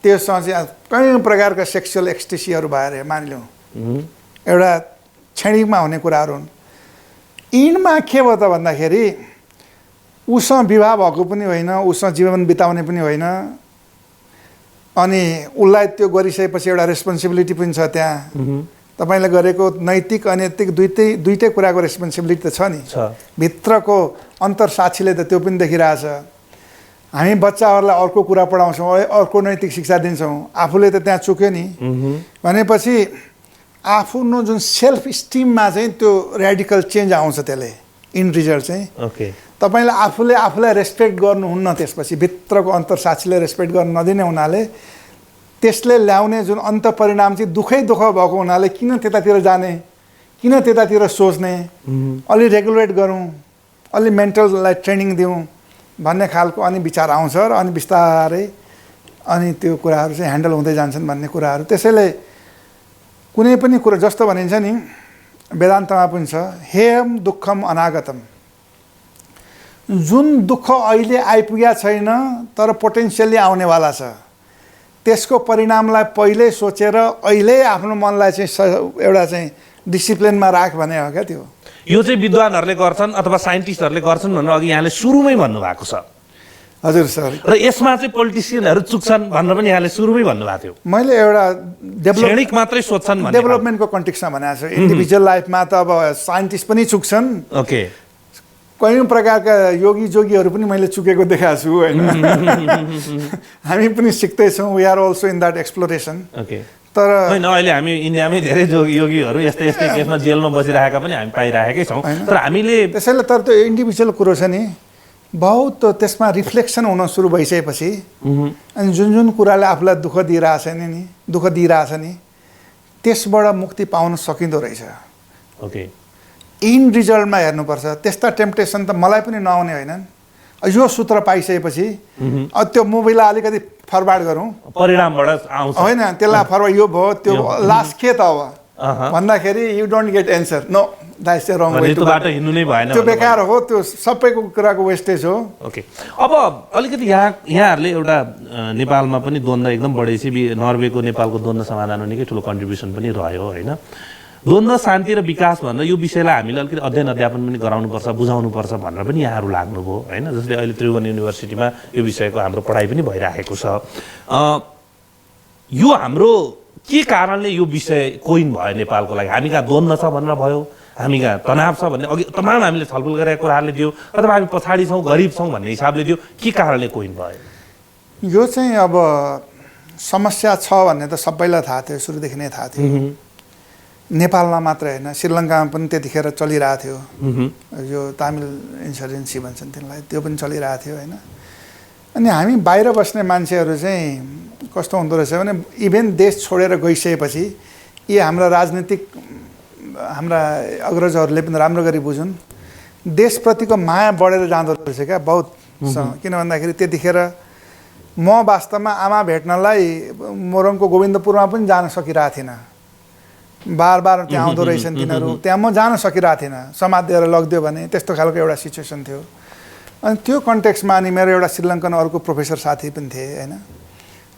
त्योसँग चाहिँ कयौँ प्रकारका सेक्सुअल एक्सटेसीहरू भएर मानिलिउँ एउटा क्षणिकमा हुने कुराहरू हुन्। इनमा के भयो त भन्दाखेरि उसँग विवाह भएको पनि होइन, उसँग जीवन बिताउने पनि होइन, अनि उसलाई त्यो गरिसकेपछि एउटा रेस्पोन्सिबिलिटी पनि छ त्यहाँ। तपाईँले गरेको नैतिक अनैतिक दुइटै कुराको रेस्पोन्सिबिलिटी त छ नि। भित्रको अन्तरसाक्षीले त त्यो पनि देखिरहेछ। हामी बच्चाहरूलाई अर्को कुरा पढाउँछौँ, अर्को नैतिक शिक्षा दिन्छौँ, आफूले त त्यहाँ चुक्यो नि भनेपछि आफ्नो जुन सेल्फ स्टिममा चाहिँ त्यो रेडिकल चेन्ज आउँछ। त्यसले इन रिजल्ट चाहिँ तपाईँले आफूलाई रेस्पेक्ट गर्नुहुन्न, त्यसपछि भित्रको अन्तरसाक्षीले रेस्पेक्ट गर्नु नदिने हुनाले त्यसले ल्याउने जुन अन्त परिणाम चाहिँ दुःख भएको हुनाले किन त्यतातिर जाने, किन त्यतातिर सोच्ने, अलि रेगुलेट गरौँ, अलि मेन्टललाई ट्रेनिङ दिउँ भन्ने खालको अनि विचार आउँछ र अनि बिस्तारै अनि त्यो कुराहरू चाहिँ ह्यान्डल हुँदै जान्छन् भन्ने कुराहरू। त्यसैले कुनै पनि कुरा जस्तो भनिन्छ नि वेदान्तमा पनि छ, हेयम दुःखम अनागतम, जुन दुःख अहिले आइपुगेको छैन तर पोटेन्सियली आउनेवाला छ त्यसको परिणामलाई पहिल्यै सोचेर अहिले आफ्नो मनलाई चाहिँ एउटा चाहिँ डिसिप्लिनमा राख भने हो क्या। त्यो यो चाहिँ विद्वानहरूले गर्छन् अथवा साइन्टिस्टहरूले गर्छन् भनेर अघि यहाँले सुरुमै भन्नुभएको छ। हजुर सर। र यसमा चाहिँ पोलिटिसियनहरू चुक्छन् भनेर पनि यहाँले सुरुमै भन्नुभएको थियो। मैले एउटा क्षणिक मात्रै सोध्छन् भन्ने डेभलपमेन्टको कन्टेक्स्टमा भनेको छु। इन्डिभिजुअल लाइफमा त अब साइन्टिस्ट पनि चुक्छन्, कयौँ प्रकारका जोगीहरू पनि मैले चुकेको देखाएको छु होइन। हामी पनि सिक्दैछौँ, we are also in that exploration. तर होइन, अहिले हामी इन्डियामै धेरै योगीहरू यस्तै केसमा जेलमा बसिरहेका पनि हामी पाइरहेकै छौँ। तर हामीले त्यसैले तर त्यो इन्डिभिजुअल कुरो छ नि, बहुत त्यसमा रिफ्लेक्सन हुन सुरु भइसकेपछि अनि जुन कुराले आफूलाई दुःख दिइरहेछ नि त्यसबाट मुक्ति पाउन सकिँदो रहेछ। इन रिजल्टमा हेर्नुपर्छ। त्यस्ता टेम्पटेसन त मलाई पनि नआउने होइनन्। यो सूत्र पाइसकेपछि त्यो मुभीलाई अलिकति फरवार्ड गरौँ, परिणामबाट आउँछ होइन, त्यसलाई फरवार्ड यो भयो त्यो लास्ट के त अब भन्दाखेरि you don't get answer, no that's the wrong way त्यो बाटो हिँड्नु नै भएन त्यो बेकार हो त्यो सबैको कुराको वेस्टेज हो ओके अब अलिकति यहाँहरूले एउटा नेपालमा पनि द्वन्द्व एकदम बढेपछि नर्वेको नेपालको द्वन्द्व समाधानमा निकै ठुलो कन्ट्रिब्युसन पनि रह्यो होइन द्वन्द्व शान्ति र विकास भनेर यो विषयलाई हामीले अलिकति अध्ययन अध्यापन पनि गराउनुपर्छ बुझाउनुपर्छ भनेर पनि यहाँहरू लाग्नुभयो होइन जसले अहिले त्रिभुवन युनिभर्सिटीमा यो विषयको हाम्रो पढाइ पनि भइरहेको छ यो हाम्रो के कारणले यो विषय कोइन भयो नेपालको लागि हामी कहाँ द्वन्द्व छ भनेर भयो हामी कहाँ तनाव छ भन्ने अघि तमाम हामीले छलफल गरेका कुराहरूले दियो अथवा हामी पछाडि छौँ गरिब छौँ भन्ने हिसाबले दियो के कारणले कोइन भयो यो चाहिँ अब समस्या छ भन्ने त सबैलाई थाहा थियो सुरुदेखि नै थाहा थियो नेपालमा मात्र होइन श्रीलङ्कामा पनि त्यतिखेर चलिरहेको थियो यो तामिल इन्सर्जेन्सी भन्छन् त्यसलाई त्यो पनि चलिरहेको थियो होइन अनि हामी बाहिर बस्ने मान्छेहरू चाहिँ कस्तो हुँदो रहेछ भने इभेन देश छोडेर गइसकेपछि यी हाम्रा राजनीतिक हाम्रा अग्रजहरूले पनि राम्रो गरी बुझुन् देशप्रतिको माया बढेर जाँदो रहेछ क्या बहुत किन भन्दाखेरि त्यतिखेर म वास्तवमा आमा भेट्नलाई मोरङको गोविन्दपुरमा पनि जान सकिरहेको थिइनँ बार बार त्यहाँ आउँदो रहेछन् तिनीहरू त्यहाँ म जान सकिरहेको थिइनँ समातेर लगिदियो भने त्यस्तो खालको एउटा सिचुएसन थियो अनि त्यो कन्टेक्स्टमा अनि मेरो एउटा श्रीलङ्कन अर्को प्रोफेसर साथी पनि थिए होइन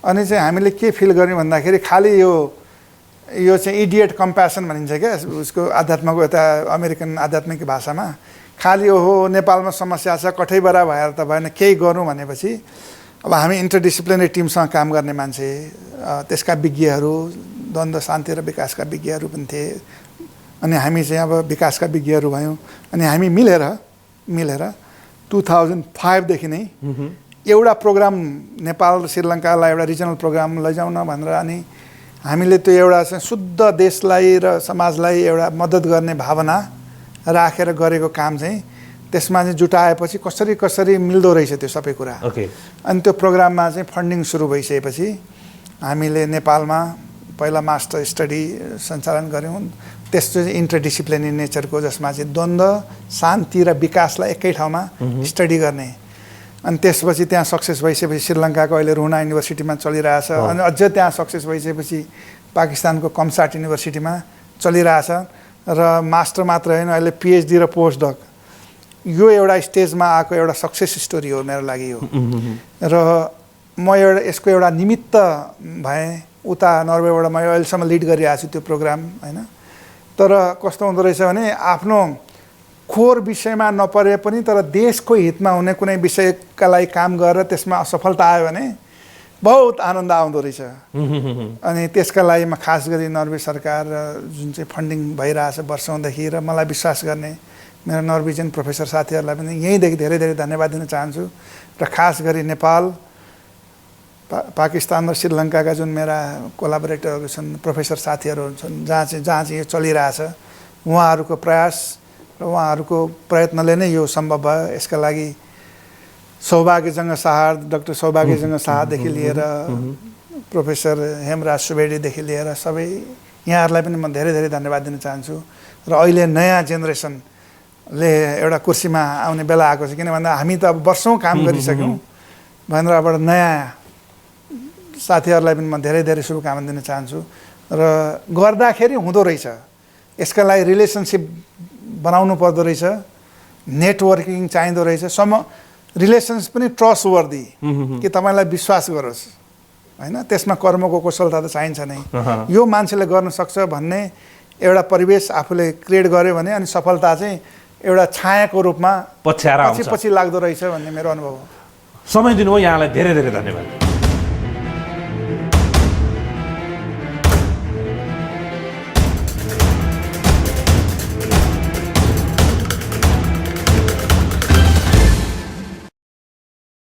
अनि चाहिँ हामीले के फिल गर्यौँ भन्दाखेरि खालि यो चाहिँ इडियट कम्प्यासन भनिन्छ क्या उसको आध्यात्मको यता अमेरिकन आध्यात्मिक भाषामा खालि ओहो नेपालमा समस्या छ कठैबरा भएर त भएन केही गरौँ भनेपछि अब हामी इन्टरडिसिप्लिनरी टिमसँग काम गर्ने मान्छे त्यसका विज्ञहरू द्वन्द्व शान्ति र विकासका विज्ञहरू पनि थिए अनि हामी चाहिँ अब विकासका विज्ञहरू भयौँ अनि हामी मिलेर 2005 देखि नै एउटा प्रोग्राम नेपाल र श्रीलङ्कालाई एउटा रिजनल प्रोग्राम लैजाउँ न भनेर अनि हामीले त्यो एउटा चाहिँ शुद्ध देशलाई र समाजलाई एउटा मद्दत गर्ने भावना राखेर गरेको काम चाहिँ त्यसमा चाहिँ जुटाएपछि कसरी मिल्दो रहेछ त्यो सबै कुरा अनि त्यो प्रोग्राममा चाहिँ फन्डिङ सुरु भइसकेपछि हामीले नेपालमा पहिला मास्टर स्टडी सञ्चालन गऱ्यौँ त्यस्तो चाहिँ इन्टरडिसिप्लिनरी नेचरको जसमा चाहिँ द्वन्द्व शान्ति र विकासलाई एकै ठाउँमा स्टडी गर्ने अनि त्यसपछि त्यहाँ सक्सेस भइसकेपछि श्रीलङ्काको अहिले रुना युनिभर्सिटीमा चलिरहेछ अनि अझ त्यहाँ सक्सेस भइसकेपछि पाकिस्तानको कमसाट युनिभर्सिटीमा चलिरहेछ र मास्टर मात्र होइन अहिले पिएचडी र पोस्ट डक यो एउटा स्टेजमा आएको एउटा सक्सेस स्टोरी हो मेरो लागि यो र म एउटा यसको एउटा निमित्त भएँ उता नर्वेबाट म अहिलेसम्म लिड गरिरहेको छु त्यो प्रोग्राम होइन तर कस्तो हुँदो रहेछ भने आफ्नो खोर विषयमा नपरे पनि तर देशको हितमा हुने कुनै विषयका लागि काम गरेर त्यसमा असफलता आयो भने बहुत आनन्द आउँदो रहेछ अनि त्यसका लागि म खास गरी नर्वे सरकार जुन चाहिँ फन्डिङ भइरहेछ वर्षौँदेखि र मलाई विश्वास गर्ने मेरो नर्वेजियन प्रोफेसर साथीहरूलाई पनि यहीँदेखि धेरै धेरै धन्यवाद दिन चाहन्छु र खास गरी नेपाल पाकिस्तान र श्रीलङ्काका जुन मेरा कोलाबोरेटरहरू छन् प्रोफेसर साथीहरू छन् जहाँ चाहिँ यो चलिरहेछ उहाँहरूको प्रयास र उहाँहरूको प्रयत्नले नै यो सम्भव भयो यसका लागि सौभाग्यजंग शाह डाक्टर सौभाग्यजंग शाहदेखि लिएर प्रोफेसर हेमराज सुवेदीदेखि लिएर सबै यहाँहरूलाई पनि म धेरै धेरै धन्यवाद दिन चाहन्छु र अहिले नयाँ जेनेरेसनले एउटा कुर्सीमा आउने बेला आएको छ किन भन्दा हामी त अब वर्षौँ काम गरिसक्यौँ भनेर अब नयाँ साथीहरूलाई पनि म धेरै धेरै शुभकामना दिन चाहन्छु र गर्दाखेरि हुँदो रहेछ यसका लागि रिलेसनसिप बनाउनु पर्दो रहेछ नेटवर्किङ चाहिँदो रहेछ रिलेसन्स पनि ट्रस्ट वर्दी कि तपाईँलाई विश्वास गरोस् होइन त्यसमा कर्मको कुशलता त चाहिन्छ नै यो मान्छेले गर्न सक्छ भन्ने एउटा परिवेश आफूले क्रिएट गर्यो भने अनि सफलता चाहिँ एउटा छायाको रूपमा पछि लाग्दो रहेछ भन्ने मेरो अनुभव हो समय दिनुभयो यहाँलाई धेरै धेरै धन्यवाद